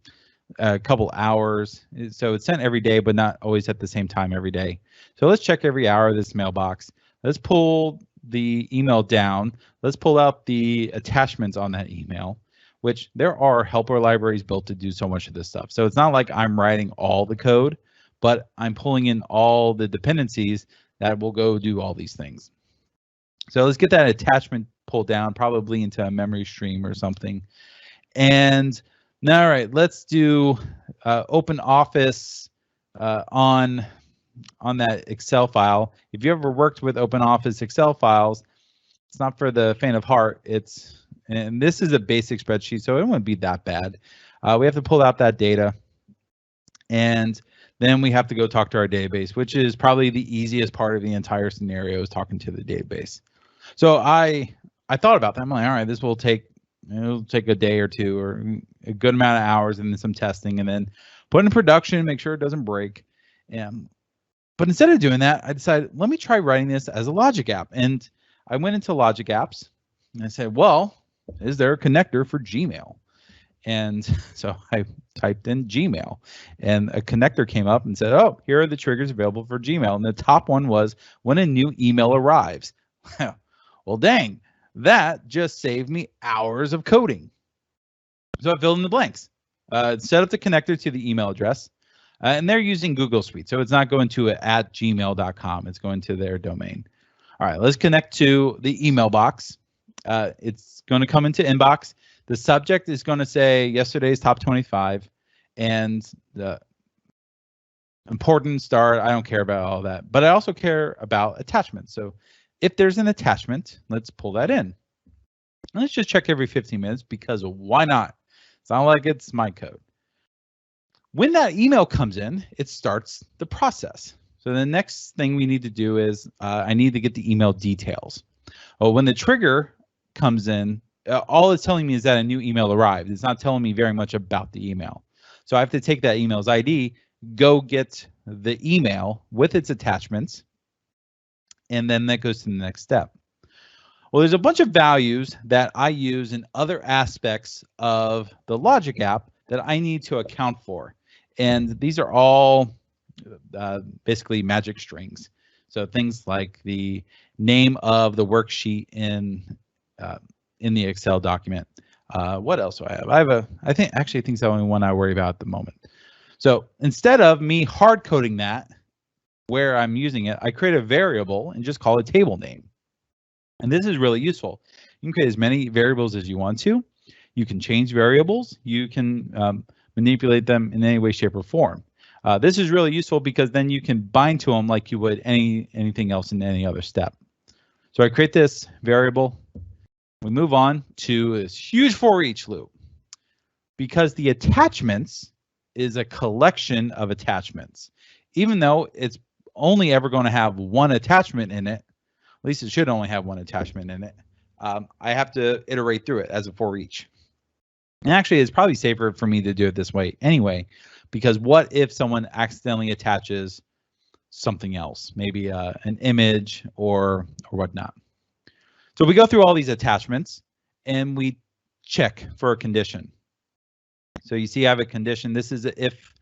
couple hours. So it's sent every day, but not always at the same time every day. So let's check every hour of this mailbox. Let's pull the email down. Let's pull out the attachments on that email, which there are helper libraries built to do so much of this stuff. So it's not like I'm writing all the code, but I'm pulling in all the dependencies that will go do all these things. So let's get that attachment pulled down, probably into a memory stream or something. And now, all right, let's do open office on that Excel file. If you ever worked with open office Excel files, it's not for the faint of heart. And this is a basic spreadsheet, so it wouldn't be that bad. We have to pull out that data, and then we have to go talk to our database, which is probably the easiest part of the entire scenario, is talking to the database. So I thought about that. I'm like, all right, this will take, it'll take a day or two or a good amount of hours and then some testing, and then put it in production, make sure it doesn't break. But instead of doing that, I decided, let me try writing this as a logic app. And I went into logic apps and I said, well, is there a connector for Gmail? And so I typed in Gmail and a connector came up and said, oh, here are the triggers available for Gmail. And the top one was when a new email arrives. Well, dang, that just saved me hours of coding. So I filled in the blanks, set up the connector to the email address, and they're using Google Suite. So it's not going to @gmail.com. It's going to their domain. All right, let's connect to the email box. It's going to come into inbox. The subject is going to say yesterday's top 25 and the important start. I don't care about all that, but I also care about attachments. So if there's an attachment, let's pull that in. And let's just check every 15 minutes because why not? It's not like it's my code. When that email comes in, it starts the process. So the next thing we need to do is I need to get the email details. Well, when the trigger comes in, all it's telling me is that a new email arrived. It's not telling me very much about the email. So I have to take that email's ID, go get the email with its attachments, and then that goes to the next step. Well, there's a bunch of values that I use in other aspects of the logic app that I need to account for. And these are all basically magic strings. So things like the name of the worksheet in the Excel document. What else do I have? I think it's the only one I worry about at the moment. So instead of me hard coding that where I'm using it, I create a variable and just call it table name. And this is really useful. You can create as many variables as you want to. You can change variables. You can manipulate them in any way, shape, or form. This is really useful because then you can bind to them like you would anything else in any other step. So I create this variable. We move on to this huge for each loop. Because the attachments is a collection of attachments. Even though it's only ever going to have one attachment in it, at least it should only have one attachment in it, I have to iterate through it as a for each. And actually, it's probably safer for me to do it this way anyway, because what if someone accidentally attaches something else, maybe an image or whatnot. So we go through all these attachments and we check for a condition. So you see I have a condition. This is if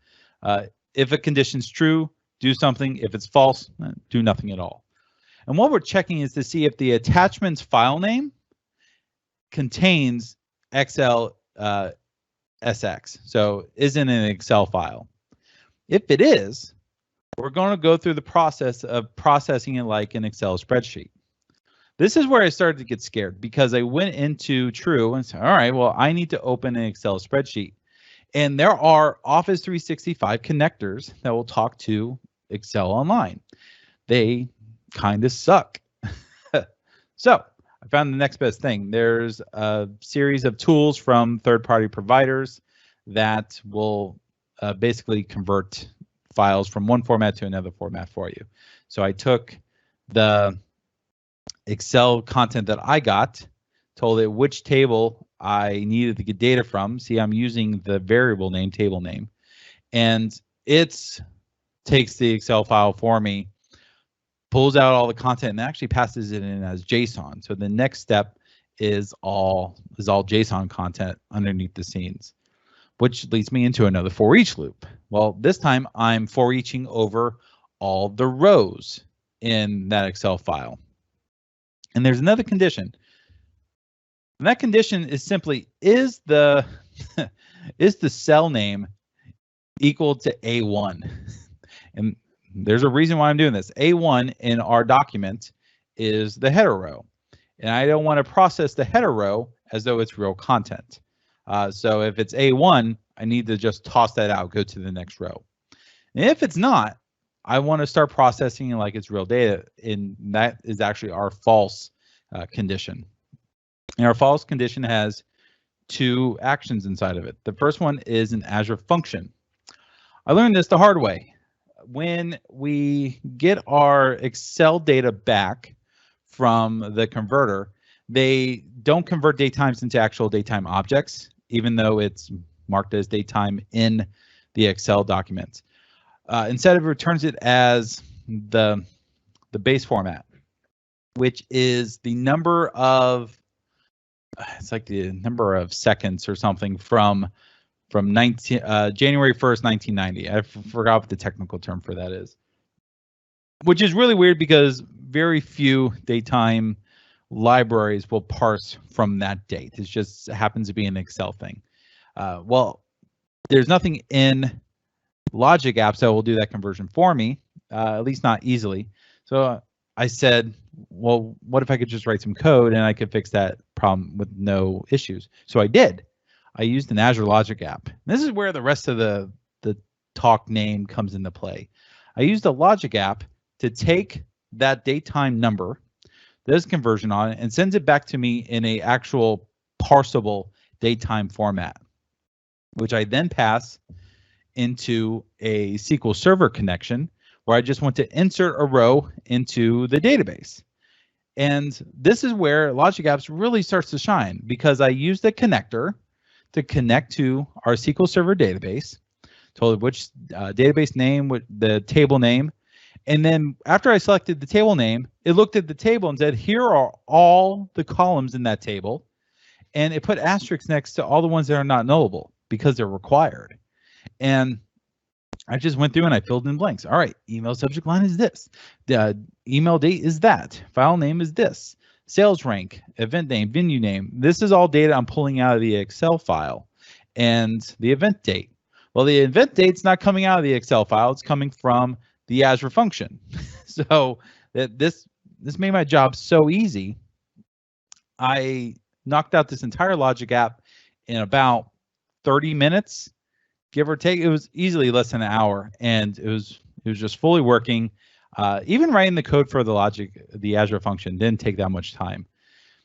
a condition's true, do something. If it's false, do nothing at all. And what we're checking is to see if the attachment's file name contains XLSX, so isn't an Excel file. If it is, we're going to go through the process of processing it like an Excel spreadsheet. This is where I started to get scared because I went into true and said, all right, well, I need to open an Excel spreadsheet. And there are Office 365 connectors that will talk to Excel Online. They kind of suck. So I found the next best thing. There's a series of tools from third-party providers that will basically convert files from one format to another format for you. So I took the Excel content that I got, told it which table I needed to get data from. See, I'm using the variable name, table name, and it takes the Excel file for me, pulls out all the content, and actually passes it in as JSON. So the next step is all JSON content underneath the scenes, which leads me into another for each loop. Well, this time I'm for eaching over all the rows in that Excel file. And there's another condition. And that condition is simply, is the cell name equal to A1? And there's a reason why I'm doing this. A1 in our document is the header row. And I don't want to process the header row as though it's real content. So if it's A1, I need to just toss that out, go to the next row. And if it's not, I want to start processing it like it's real data, and that is actually our false condition. And our false condition has two actions inside of it. The first one is an Azure function. I learned this the hard way. When we get our Excel data back from the converter, they don't convert date times into actual datetime objects, even though it's marked as datetime in the Excel document. Instead, it returns it as the base format, which is the number of, it's like the number of seconds or something from January 1st, 1990. I forgot what the technical term for that is, which is really weird because very few datetime libraries will parse from that date. It just happens to be an Excel thing. Well, there's nothing in Logic apps that will do that conversion for me, at least not easily. So I said, well, what if I could just write some code and I could fix that problem with no issues? So I did. I used an Azure Logic app. This is where the rest of the talk name comes into play. I used a Logic app to take that datetime number, does conversion on it, and sends it back to me in a actual parsable datetime format, which I then pass into a SQL Server connection where I just want to insert a row into the database. And this is where Logic Apps really starts to shine, because I use the connector to connect to our SQL Server database, told it which database name, with the table name. And then after I selected the table name, it looked at the table and said, here are all the columns in that table. And it put asterisks next to all the ones that are not nullable because they're required. And I just went through and I filled in blanks. All right, email subject line is this. The email date is that. File name is this. Sales rank, event name, venue name. This is all data I'm pulling out of the Excel file. And the event date. Well, the event date's not coming out of the Excel file. It's coming from the Azure function. So this made my job so easy. I knocked out this entire Logic app in about 30 minutes. Give or take. It was easily less than an hour, and it was just fully working. Even writing the code for the Azure function didn't take that much time.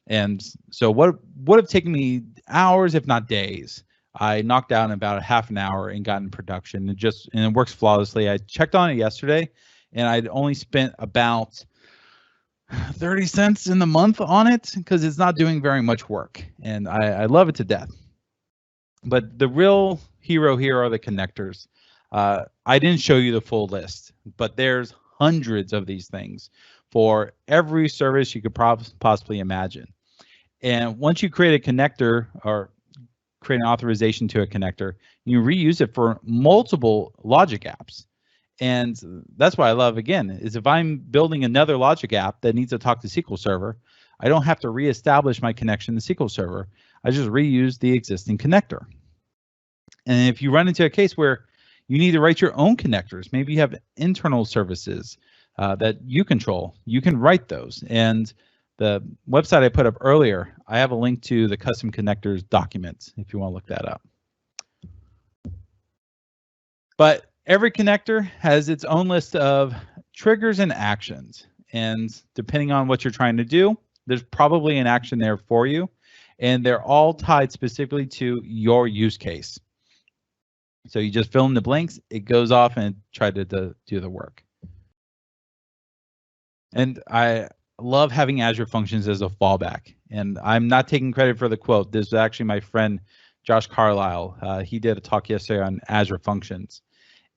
And so what would have taken me hours, if not days, I knocked out in about half an hour and got in production. And it works flawlessly. I checked on it yesterday, and I'd only spent about 30 cents in the month on it because it's not doing very much work, and I love it to death. But the real hero here are the connectors. I didn't show you the full list, but there's hundreds of these things for every service you could possibly imagine. And once you create a connector or create an authorization to a connector, you reuse it for multiple Logic apps. And that's what I love, again, is if I'm building another Logic app that needs to talk to SQL Server, I don't have to reestablish my connection to SQL Server. I just reuse the existing connector. And if you run into a case where you need to write your own connectors, maybe you have internal services that you control, you can write those. And the website I put up earlier, I have a link to the custom connectors document if you want to look that up. But every connector has its own list of triggers and actions. And depending on what you're trying to do, there's probably an action there for you. And they're all tied specifically to your use case. So you just fill in the blanks, it goes off and try to do the work. And I love having Azure Functions as a fallback. And I'm not taking credit for the quote. This is actually my friend, Josh Carlisle. He did a talk yesterday on Azure Functions.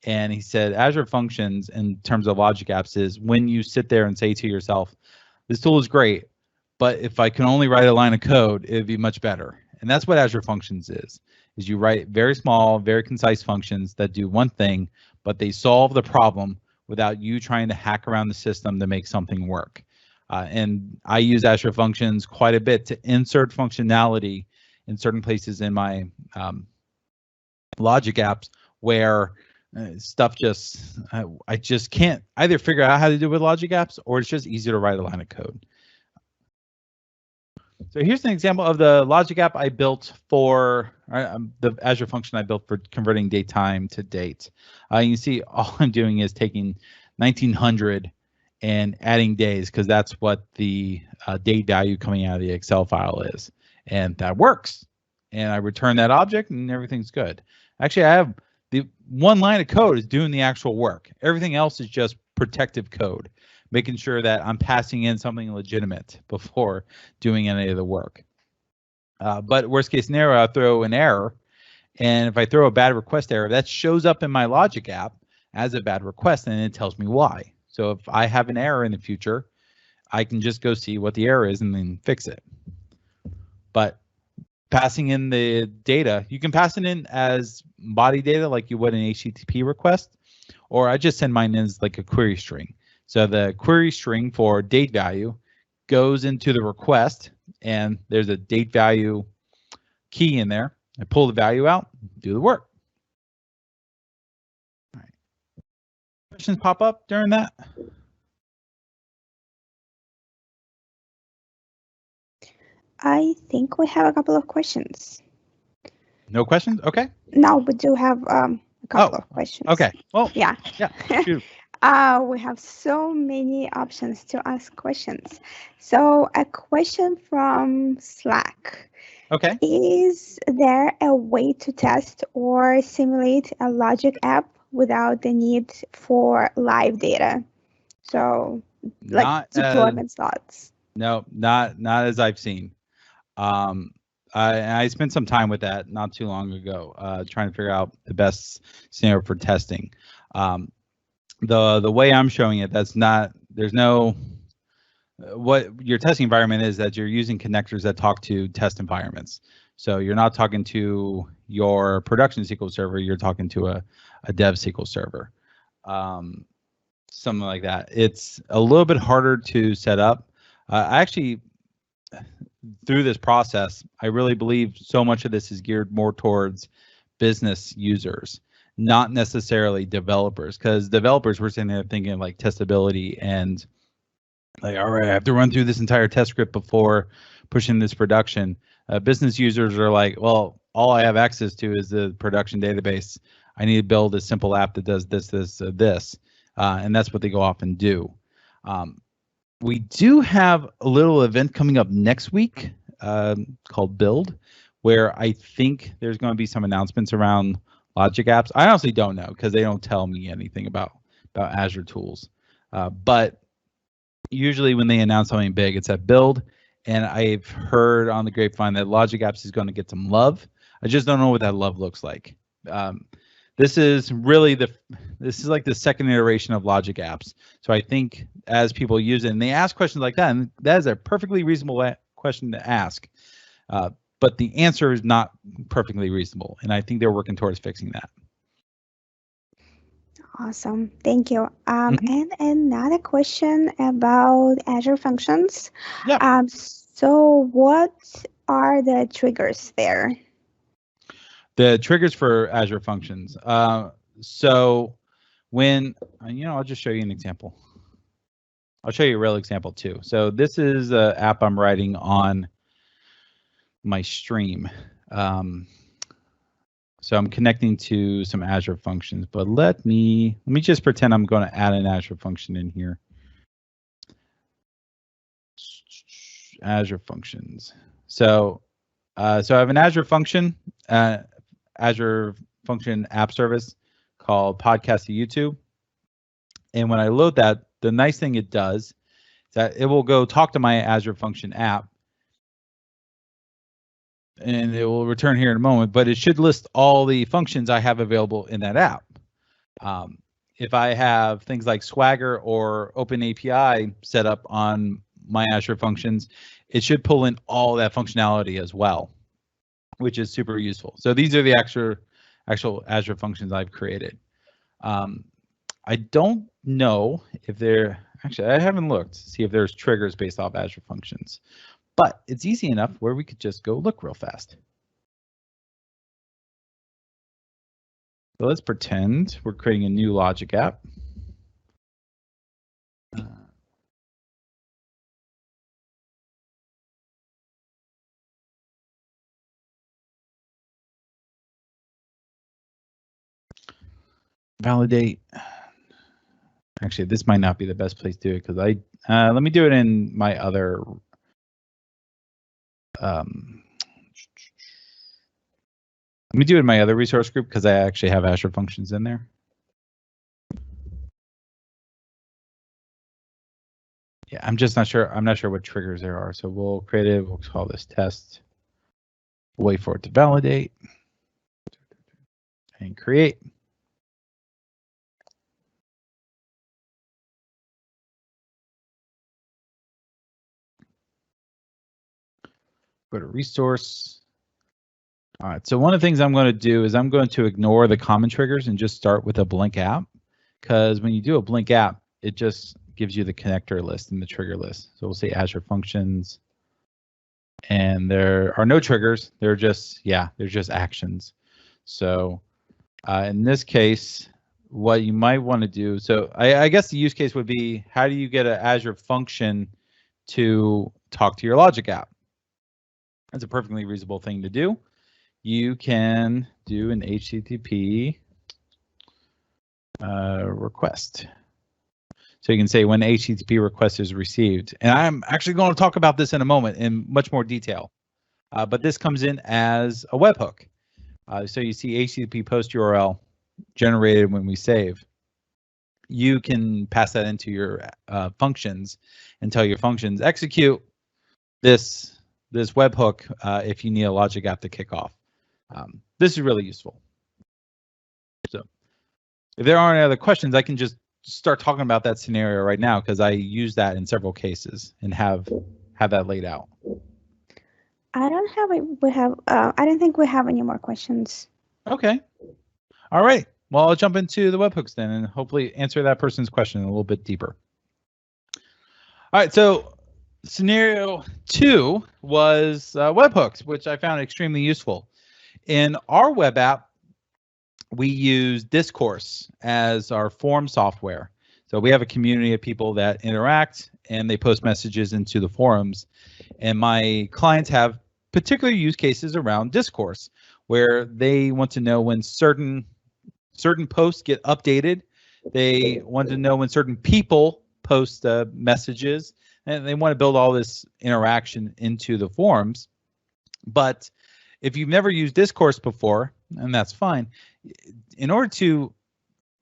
And he said Azure Functions in terms of Logic apps is when you sit there and say to yourself, this tool is great, but if I can only write a line of code, it'd be much better. And that's what Azure Functions is you write very small, very concise functions that do one thing, but they solve the problem without you trying to hack around the system to make something work. And I use Azure Functions quite a bit to insert functionality in certain places in my Logic apps where stuff I just can't either figure out how to do with Logic apps, or it's just easier to write a line of code. So here's an example of the Logic app I built for the Azure function I built for converting datetime to date. You can see all I'm doing is taking 1900 and adding days because that's what the date value coming out of the Excel file is. And that works. And I return that object and everything's good. Actually, I have the one line of code is doing the actual work. Everything else is just protective code, making sure that I'm passing in something legitimate before doing any of the work. But worst case scenario, I'll throw an error And if I throw a bad request error, that shows up in my logic app as a bad request, and it tells me why. So if I have an error in the future, I can just go see what the error is and then fix it. But passing in the data, you can pass it in as body data like you would an HTTP request, or I just send mine in as like a query string. So the query string for date value goes into the request, and there's a date value key in there. I pull the value out, do the work. All right. Questions pop up during that? I think we have a couple of questions. No questions? Okay. No, we do have a couple of questions. Okay. Well, yeah. Shoot. We have so many options to ask questions. So a question from Slack. Okay. Is there a way to test or simulate a logic app without the need for live data? So like deployment slots. No, not as I've seen. I spent some time with that not too long ago, trying to figure out the best scenario for testing. The way I'm showing it, there's no, what your testing environment is that you're using connectors that talk to test environments. So you're not talking to your production SQL server, you're talking to a dev SQL server, something like that. It's a little bit harder to set up. I actually, through this process, I really believe so much of this is geared more towards business users, not necessarily developers, because developers were sitting there thinking like testability and like, all right, I have to run through this entire test script before pushing this production. Business users are like, well, all I have access to is the production database. I need to build a simple app that does this, and that's what they go off and do. We do have a little event coming up next week called Build, where I think there's going to be some announcements around logic apps. I honestly don't know because they don't tell me anything about Azure tools. But usually when they announce something big, it's at Build, and I've heard on the grapevine that logic apps is going to get some love. I just don't know what that love looks like. This is really like the second iteration of logic apps. So I think as people use it and they ask questions like that, and that is a perfectly reasonable question to ask, but the answer is not perfectly reasonable, and I think they're working towards fixing that. Awesome, thank you. And another question about Azure functions. Yeah. So what are the triggers there? The triggers for Azure functions. So when, I'll just show you an example. I'll show you a real example too. So this is an app I'm writing on my stream. So I'm connecting to some Azure functions, but let me just pretend I'm going to add an Azure function in here. Azure functions. So I have an Azure function, Azure function app service called Podcast to YouTube. And when I load that, the nice thing it does is that it will go talk to my Azure function app, and it will return here in a moment, but it should list all the functions I have available in that app. If I have things like Swagger or OpenAPI set up on my Azure functions, it should pull in all that functionality as well, which is super useful. So these are the actual Azure functions I've created. I don't know if actually, I haven't looked to see if there's triggers based off Azure functions, but it's easy enough where we could just go look real fast. So let's pretend we're creating a new logic app. Validate. Actually, this might not be the best place to do it because let me do it in my other. Let me do it in my other resource group because I actually have Azure functions in there. Yeah, I'm just not sure. I'm not sure what triggers there are. So we'll create it. We'll call this test. Wait for it to validate. and create. Go to resource. All right, so one of the things I'm going to do is I'm going to ignore the common triggers and just start with a blink app, because when you do a blink app, it just gives you the connector list and the trigger list. So we'll say Azure Functions, and there are no triggers. They're just, yeah, they're just actions. So in this case, what you might want to do, so I guess the use case would be, how do you get an Azure function to talk to your logic app? That's a perfectly reasonable thing to do. You can do an HTTP request. So you can say when HTTP request is received. And I'm actually going to talk about this in a moment in much more detail. But this comes in as a webhook. So you see HTTP post URL generated when we save. You can pass that into your functions and tell your functions execute this webhook if you need a logic app to kick off. This is really useful. So if there aren't any other questions, I can just start talking about that scenario right now, because I use that in several cases and have that laid out. I don't have it. I don't think we have any more questions. Okay. All right. Well, I'll jump into the webhooks then and hopefully answer that person's question a little bit deeper. All right. So scenario 2 was webhooks, which I found extremely useful. In our web app, we use Discourse as our form software. So we have a community of people that interact and they post messages into the forums. And my clients have particular use cases around Discourse, where they want to know when certain posts get updated. They want to know when certain people post messages, and they want to build all this interaction into the forums. But if you've never used Discourse before, and that's fine, in order to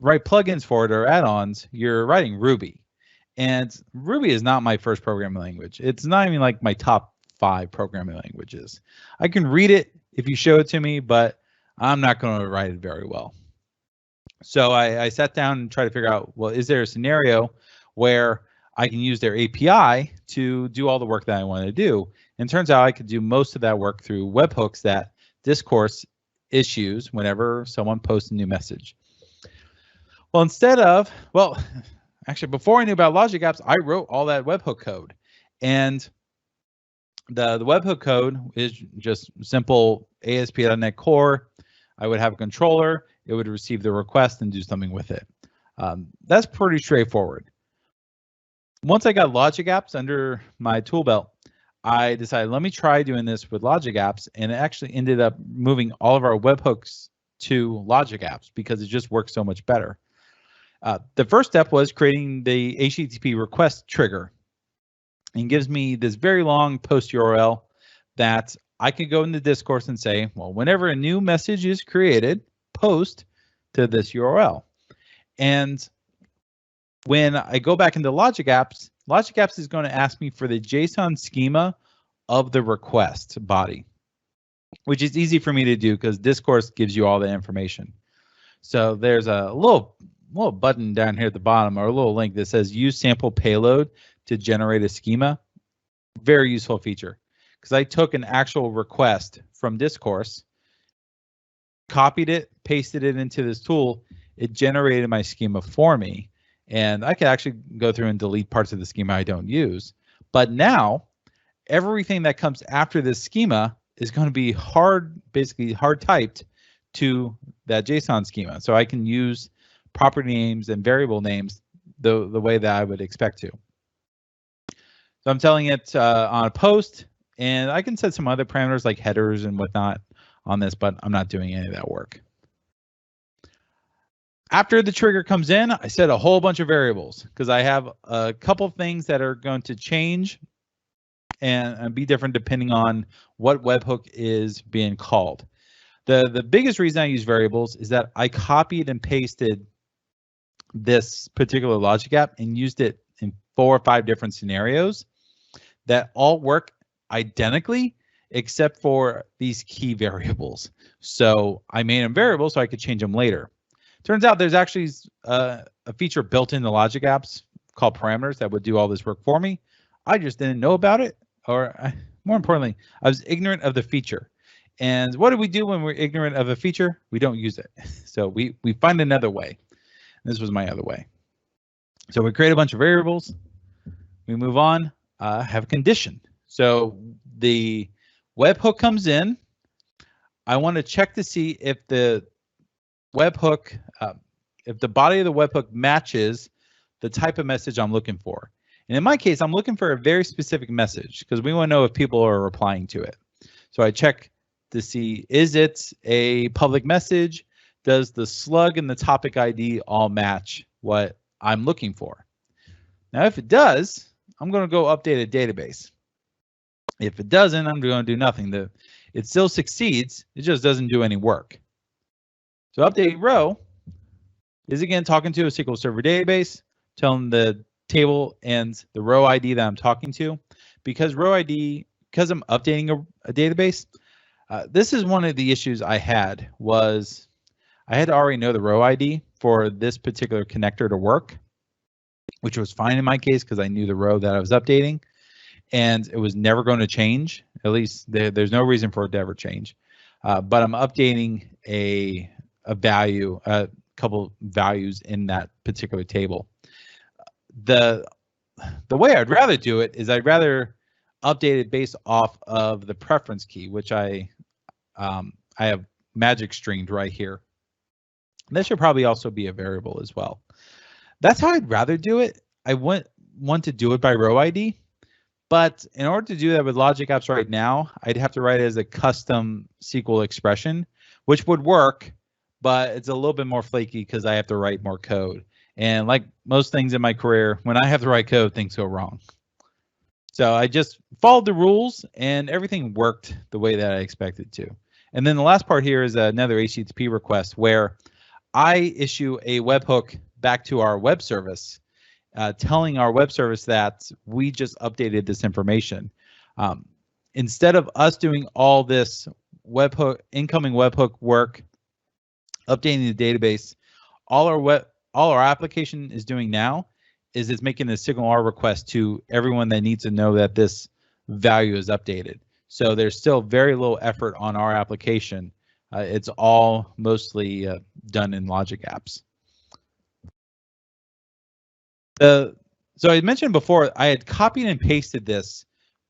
write plugins for it or add-ons, you're writing Ruby. And Ruby is not my first programming language. It's not even like my top 5 programming languages. I can read it if you show it to me, but I'm not going to write it very well. So I sat down and tried to figure out, well, is there a scenario where I can use their API to do all the work that I want to do? And it turns out I could do most of that work through webhooks that Discourse issues whenever someone posts a new message. Well, actually, before I knew about logic apps, I wrote all that webhook code. And the webhook code is just simple ASP.NET Core. I would have a controller. It would receive the request and do something with it. That's pretty straightforward. Once I got logic apps under my tool belt, I decided, let me try doing this with logic apps, and it actually ended up moving all of our webhooks to logic apps because it just works so much better. The first step was creating the HTTP request trigger, and gives me this very long post URL that I can go into Discourse and say, well, whenever a new message is created, post to this URL. And when I go back into Logic Apps is going to ask me for the JSON schema of the request body, which is easy for me to do because Discourse gives you all the information. So there's a little button down here at the bottom, or a little link that says use sample payload to generate a schema. Very useful feature, because I took an actual request from Discourse, copied it, pasted it into this tool. It generated my schema for me. And I could actually go through and delete parts of the schema I don't use. But now everything that comes after this schema is going to be basically hard typed to that JSON schema. So I can use property names and variable names the way that I would expect to. So I'm telling it on a post, and I can set some other parameters like headers and whatnot on this, but I'm not doing any of that work. After the trigger comes in, I set a whole bunch of variables because I have a couple of things that are going to change and be different depending on what webhook is being called. The biggest reason I use variables is that I copied and pasted this particular logic app and used it in 4 or 5 different scenarios that all work identically, except for these key variables. So I made them variables so I could change them later. Turns out there's actually a feature built into logic apps called parameters that would do all this work for me. I just didn't know about it, or more importantly, I was ignorant of the feature. And what do we do when we're ignorant of a feature? We don't use it. So we find another way. This was my other way. So we create a bunch of variables. We move on, have a condition. So the webhook comes in. I want to check to see if the webhook, if the body of the webhook matches the type of message I'm looking for. And in my case, I'm looking for a very specific message because we want to know if people are replying to it. So I check to see, is it a public message? Does the slug and the topic ID all match what I'm looking for? Now, if it does, I'm going to go update a database. If it doesn't, I'm going to do nothing. It still succeeds. It just doesn't do any work. So update row is again talking to a SQL Server database, telling the table and the row ID that I'm talking to. Because row ID, because I'm updating a database, this is one of the issues I had was I had to already know the row ID for this particular connector to work, which was fine in my case because I knew the row that I was updating, and it was never going to change. At least there's no reason for it to ever change. But I'm updating a value, a couple values in that particular table. The way I'd rather do it is I'd rather update it based off of the preference key, which I have magic stringed right here. This should probably also be a variable as well. That's how I'd rather do it. I want to do it by row ID, but in order to do that with logic apps right now, I'd have to write it as a custom SQL expression, which would work, but it's a little bit more flaky because I have to write more code. And like most things in my career, when I have to write code, things go wrong. So I just followed the rules and everything worked the way that I expected to. And then the last part here is another HTTP request where I issue a webhook back to our web service, telling our web service that we just updated this information. Instead of us doing all this webhook, incoming webhook work, updating the database, all our application is doing now is it's making a SignalR request to everyone that needs to know that this value is updated. So there's still very little effort on our application. It's all mostly done in logic apps. So I mentioned before, I had copied and pasted this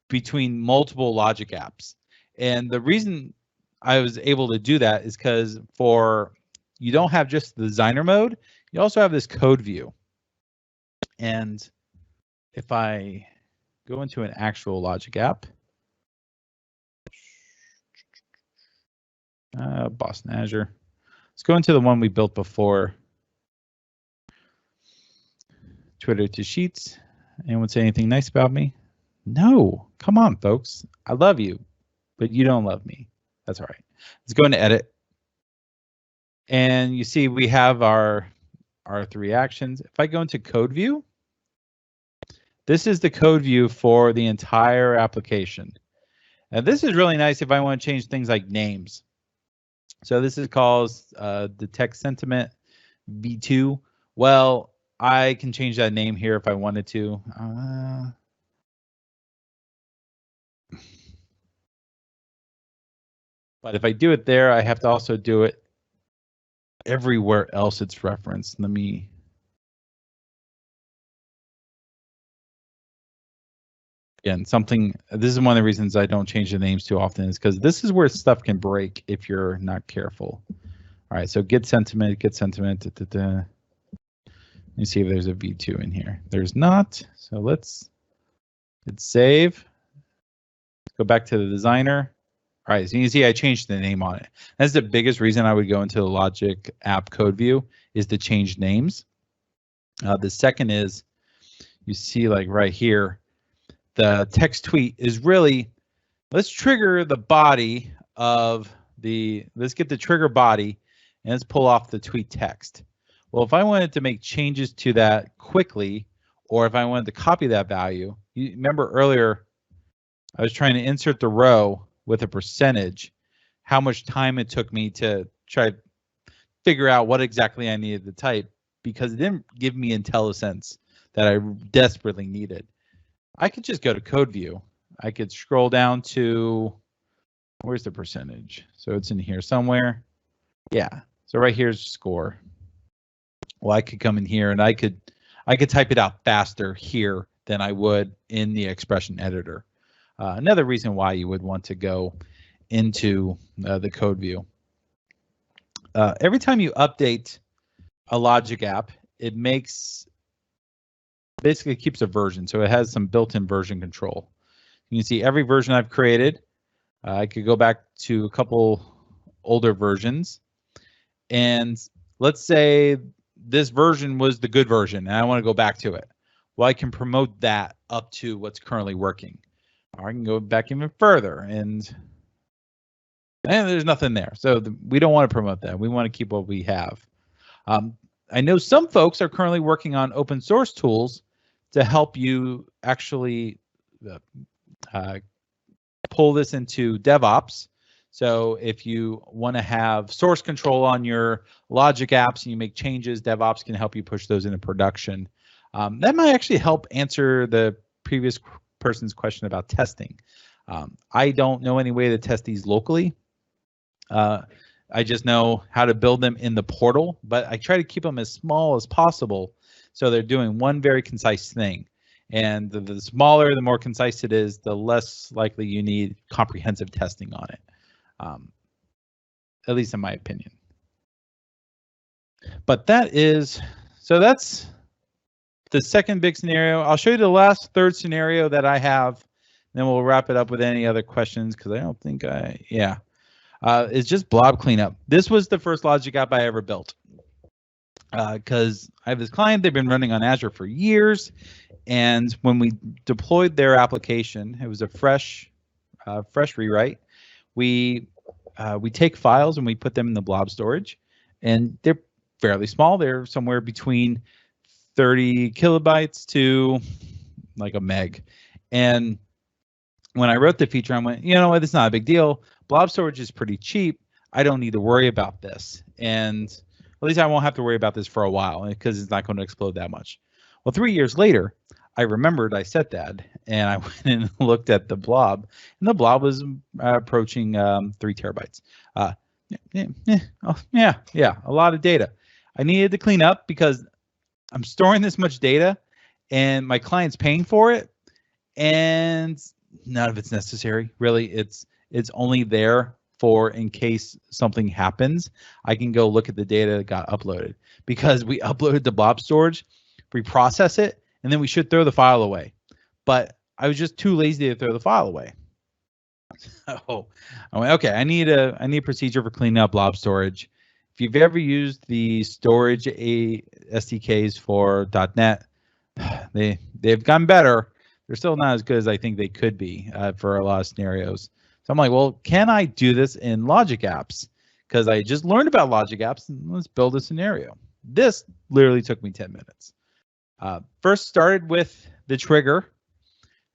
between multiple logic apps. And the reason I was able to do that is because you don't have just the designer mode, you also have this code view. And if I go into an actual logic app, Boston Azure, let's go into the one we built before. Twitter to Sheets. Anyone say anything nice about me? No, come on, folks. I love you, but you don't love me. That's all right. Let's go into edit. And you see we have our three actions. If I go into code view, this is the code view for the entire application. And this is really nice if I want to change things like names. So this is called the text sentiment v2. Well, I can change that name here if I wanted to. But if I do it there, I have to also do it everywhere else it's referenced. Let me. Again, this is one of the reasons I don't change the names too often is because this is where stuff can break if you're not careful. All right, so get sentiment. Let me see if there's a v2 in here. There's not, so let's hit save. Go back to the designer. All right, so you can see I changed the name on it. That's the biggest reason I would go into the logic app code view is to change names. The second is you see like right here, the text tweet is really, let's trigger the body of let's get the trigger body and let's pull off the tweet text. Well, if I wanted to make changes to that quickly, or if I wanted to copy that value, you remember earlier, I was trying to insert the row with a percentage how much time it took me to try to figure out what exactly I needed to type, because it didn't give me IntelliSense that I desperately needed. I could just go to code view. I could scroll down to, where's the percentage? So it's in here somewhere. Yeah, so right here's score. Well, I could come in here and I could type it out faster here than I would in the expression editor. Another reason why you would want to go into the code view. Every time you update a logic app, it basically keeps a version, so it has some built-in version control. You can see every version I've created. I could go back to a couple older versions, and let's say this version was the good version and I want to go back to it. Well, I can promote that up to what's currently working. Or I can go back even further and there's nothing there. So we don't want to promote that. We want to keep what we have. I know some folks are currently working on open source tools to help you actually pull this into DevOps. So if you want to have source control on your logic apps and you make changes, DevOps can help you push those into production. That might actually help answer the previous person's question about testing. I don't know any way to test these locally. I just know how to build them in the portal, but I try to keep them as small as possible so they're doing one very concise thing. And the smaller, the more concise it is, the less likely you need comprehensive testing on it. At least in my opinion. But that's the second big scenario. I'll show you the last third scenario that I have, and then we'll wrap it up with any other questions, because I don't think it's just blob cleanup. This was the first logic app I ever built, because I have this client, they've been running on Azure for years, and when we deployed their application, it was a fresh rewrite. We take files and we put them in the blob storage, and they're fairly small. They're somewhere between 30 kilobytes to like a meg. And when I wrote the feature, I went, you know what, it's not a big deal. Blob storage is pretty cheap. I don't need to worry about this. And at least I won't have to worry about this for a while, because it's not going to explode that much. Well, 3 years later, I remembered I said that, and I went and looked at the blob, and the blob was approaching 3 terabytes. A lot of data. I needed to clean up because I'm storing this much data, and my client's paying for it, and none of it's necessary. Really, it's only there for in case something happens. I can go look at the data that got uploaded, because we uploaded the blob storage, we process it, and then we should throw the file away. But I was just too lazy to throw the file away. So I went, okay, I need a procedure for cleaning up blob storage. If you've ever used the storage SDKs for .NET, they've gotten better. They're still not as good as I think they could be for a lot of scenarios. So I'm like, well, can I do this in logic apps? Because I just learned about logic apps, and let's build a scenario. This literally took me 10 minutes. First started with the trigger,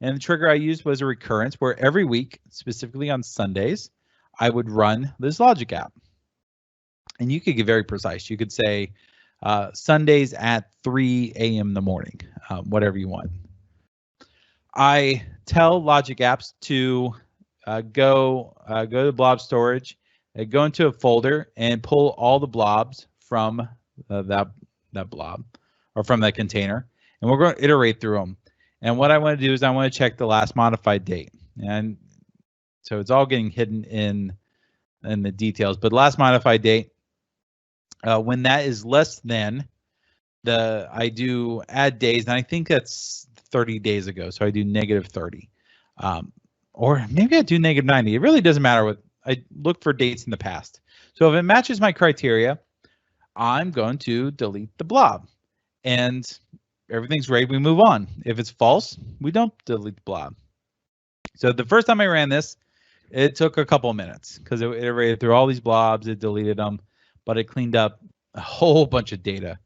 and the trigger I used was a recurrence where every week, specifically on Sundays, I would run this logic app. And you could get very precise. You could say Sundays at 3 a.m. in the morning, whatever you want. I tell logic apps to go to blob storage, go into a folder, and pull all the blobs from that blob, or from that container, and we're going to iterate through them. And what I want to do is I want to check the last modified date, and so it's all getting hidden in the details. But last modified date, when that is less than I do add days, and I think that's 30 days ago, so I do -30, or maybe I do -90. It really doesn't matter what I look for dates in the past. So if it matches my criteria, I'm going to delete the blob, and everything's great. We move on. If it's false, we don't delete the blob. So the first time I ran this, it took a couple of minutes because it iterated through all these blobs, it deleted them, but it cleaned up a whole bunch of data.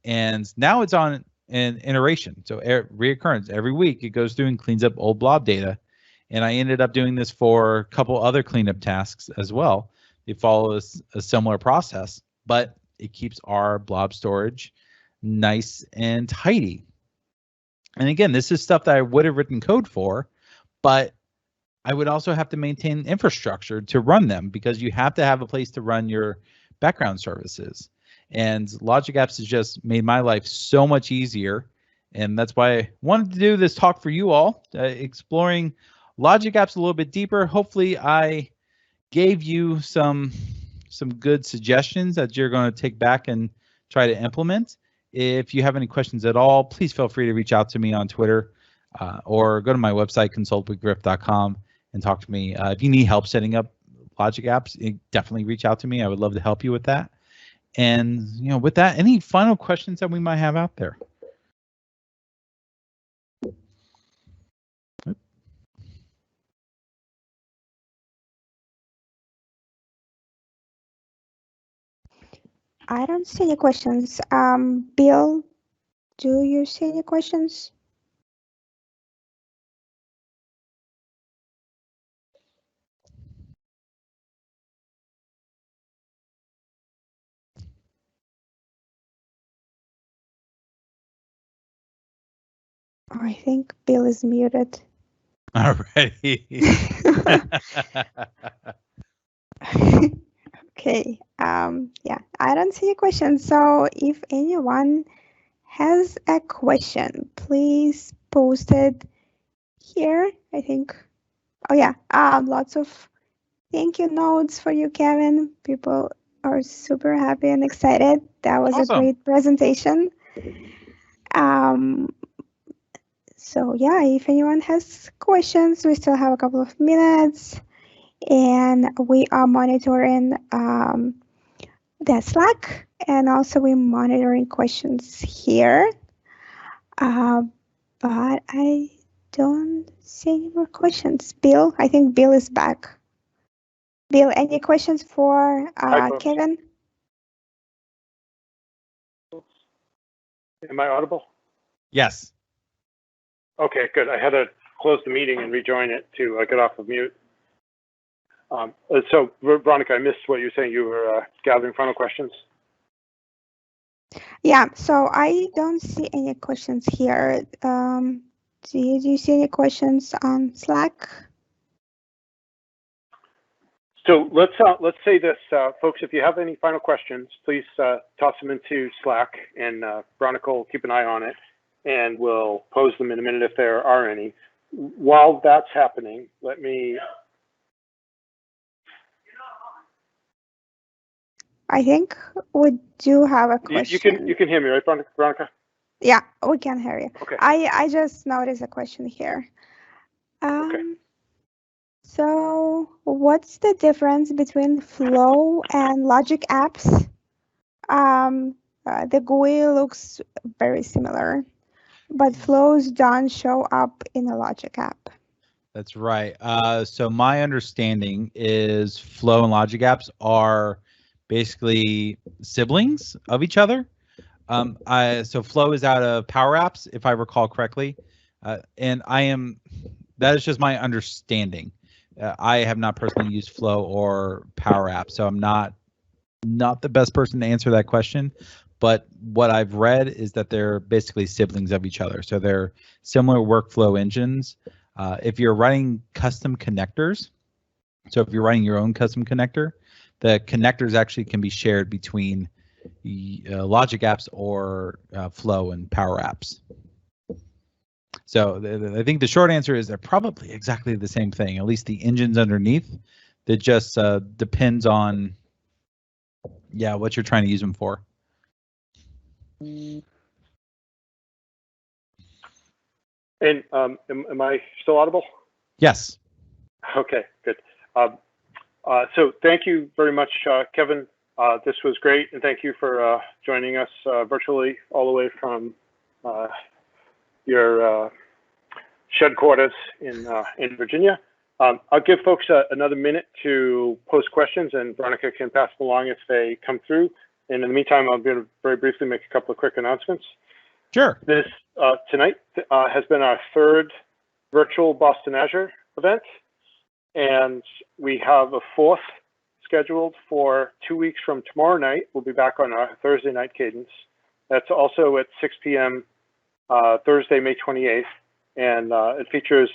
And now it's on an iteration. So reoccurrence. Every week it goes through and cleans up old blob data. And I ended up doing this for a couple other cleanup tasks as well. It follows a similar process, but it keeps our blob storage nice and tidy. And again, this is stuff that I would have written code for, but I would also have to maintain infrastructure to run them, because you have to have a place to run your background services. And Logic Apps has just made my life so much easier. And that's why I wanted to do this talk for you all, exploring Logic Apps a little bit deeper. Hopefully I gave you some good suggestions that you're going to take back and try to implement. If you have any questions at all, please feel free to reach out to me on Twitter or go to my website, consultwithgriff.com, and talk to me. If you need help setting up Logic Apps, definitely reach out to me. I would love to help you with that. And with that, any final questions that we might have out there? I don't see any questions. Bill, do you see any questions? Oh, I think Bill is muted. Alrighty. Okay. Yeah, I don't see a question. So if anyone has a question, please post it here. I think. Oh yeah. Lots of thank you notes for you, Kevin. People are super happy and excited. That was awesome. A great presentation. So yeah, if anyone has questions, we still have a couple of minutes. And we are monitoring the Slack, and also we're monitoring questions here. But I don't see any more questions. Bill, I think Bill is back. Bill, any questions for Kevin? Am I audible? Yes. Okay, good. I had to close the meeting and rejoin it to get off of mute. So, Veronica, I missed what you were saying. You were gathering final questions. Yeah, so I don't see any questions here. Do you see any questions on Slack? So let's say this, folks. If you have any final questions, please toss them into Slack, and Veronica will keep an eye on it, and we'll pose them in a minute if there are any. While that's happening, let me. I think we do have a question. You can hear me, right, Veronica? Yeah, we can hear you. Okay. I just noticed a question here. Okay. So what's the difference between Flow and Logic Apps? The GUI looks very similar, but flows don't show up in a Logic app. That's right. So my understanding is Flow and Logic Apps are basically siblings of each other. So Flow is out of Power Apps, if I recall correctly, and that is just my understanding. I have not personally used Flow or Power Apps, so I'm not the best person to answer that question. But what I've read is that they're basically siblings of each other. So they're similar workflow engines. If you're writing custom connectors, so if you're writing your own custom connector, the connectors actually can be shared between Logic Apps or Flow and Power Apps. So I think the short answer is they're probably exactly the same thing, at least the engines underneath. That just depends on, what you're trying to use them for. And am I still audible? Yes. Okay, good. So thank you very much, Kevin. This was great, and thank you for joining us virtually all the way from your shed quarters in Virginia. I'll give folks another minute to post questions, and Veronica can pass them along if they come through. And in the meantime, I'm going to very briefly make a couple of quick announcements. Sure. This tonight has been our third virtual Boston Azure event. And we have a fourth scheduled for 2 weeks from tomorrow night. We'll be back on our Thursday night cadence. That's also at 6 p.m. Thursday, May 28th. And it features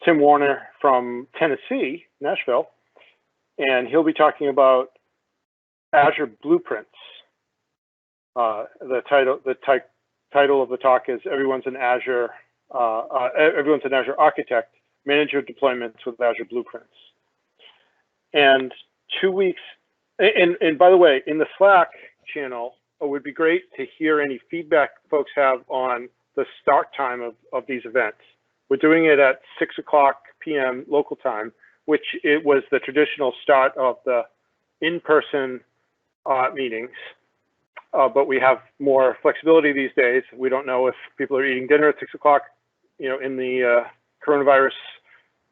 Tim Warner from Tennessee, Nashville. And he'll be talking about Azure Blueprints. The title of the talk is Everyone's an Azure Architect. Manage your deployments with Azure Blueprints. And 2 weeks, and by the way, in the Slack channel, it would be great to hear any feedback folks have on the start time of these events. We're doing it at 6 o'clock p.m. local time, which it was the traditional start of the in-person meetings. But we have more flexibility these days. We don't know if people are eating dinner at 6 o'clock, in the coronavirus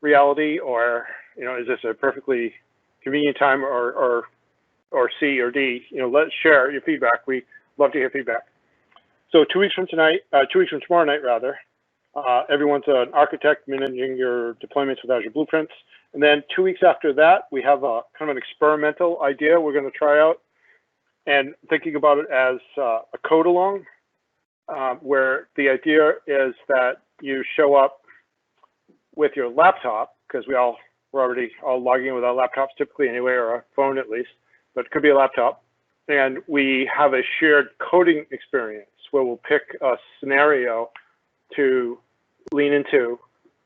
reality, or is this a perfectly convenient time, or C or D? Let's share your feedback. We love to hear feedback. So 2 weeks from tonight, 2 weeks from tomorrow night rather, everyone's an architect managing your deployments with Azure Blueprints. And then 2 weeks after that, we have a kind of an experimental idea we're going to try out, and thinking about it as a code along, where the idea is that you show up with your laptop, because we're already all logging in with our laptops typically anyway, or a phone at least, but it could be a laptop. And we have a shared coding experience where we'll pick a scenario to lean into,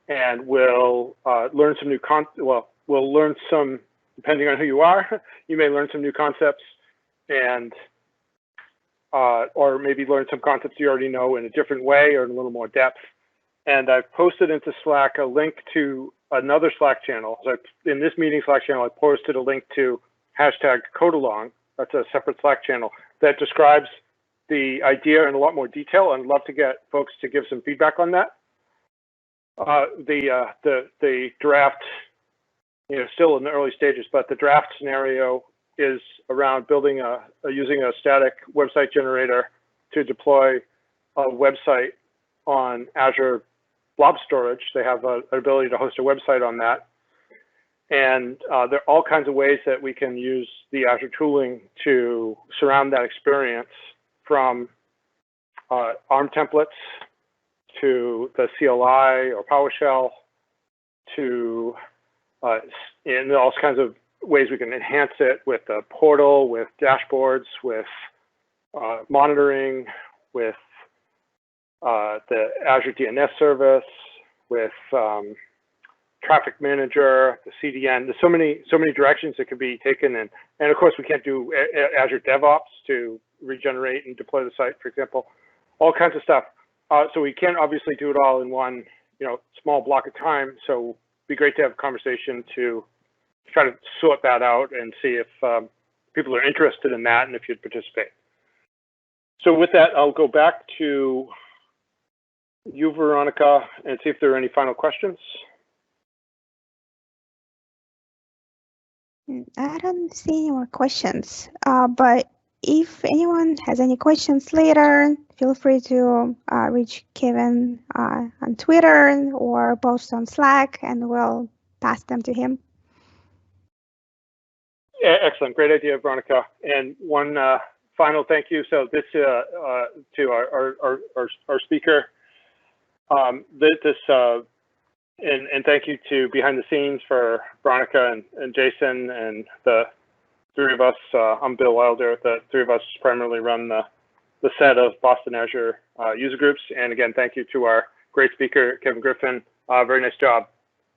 and we'll learn some new we'll learn some, depending on who you are, you may learn some new concepts, and or maybe learn some concepts you already know in a different way or in a little more depth. And I've posted into Slack a link to another Slack channel. So in this meeting Slack channel, I posted a link to #CodeAlong. That's a separate Slack channel that describes the idea in a lot more detail, and I'd love to get folks to give some feedback on that. The draft, still in the early stages, but the draft scenario is around building using a static website generator to deploy a website on Azure Blob Storage. They have an ability to host a website on that. And there are all kinds of ways that we can use the Azure tooling to surround that experience, from ARM templates to the CLI or PowerShell to and all kinds of ways we can enhance it with the portal, with dashboards, with monitoring, with the Azure DNS service, with traffic manager, the CDN. There's so many directions that could be taken, and of course we can't do Azure DevOps to regenerate and deploy the site, for example. All kinds of stuff. So we can't obviously do it all in one small block of time. So it'd be great to have a conversation to try to sort that out and see if people are interested in that and if you'd participate. So with that, I'll go back to you, Veronica, and see if there are any final questions. I don't see any more questions, but if anyone has any questions later, feel free to reach Kevin on Twitter or post on Slack, and we'll pass them to him. Yeah, excellent, great idea, Veronica. And one final thank you. So this to our speaker. And thank you to Behind the Scenes for Veronica and Jason and the three of us. I'm Bill Wilder. The three of us primarily run the set of Boston Azure user groups. And again, thank you to our great speaker, Kevin Griffin. Very nice job.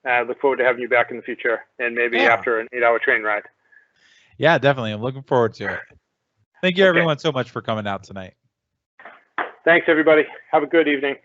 I look forward to having you back in the future, and maybe after an 8-hour train ride. Yeah, definitely. I'm looking forward to it. Thank you, everyone, so much for coming out tonight. Thanks, everybody. Have a good evening.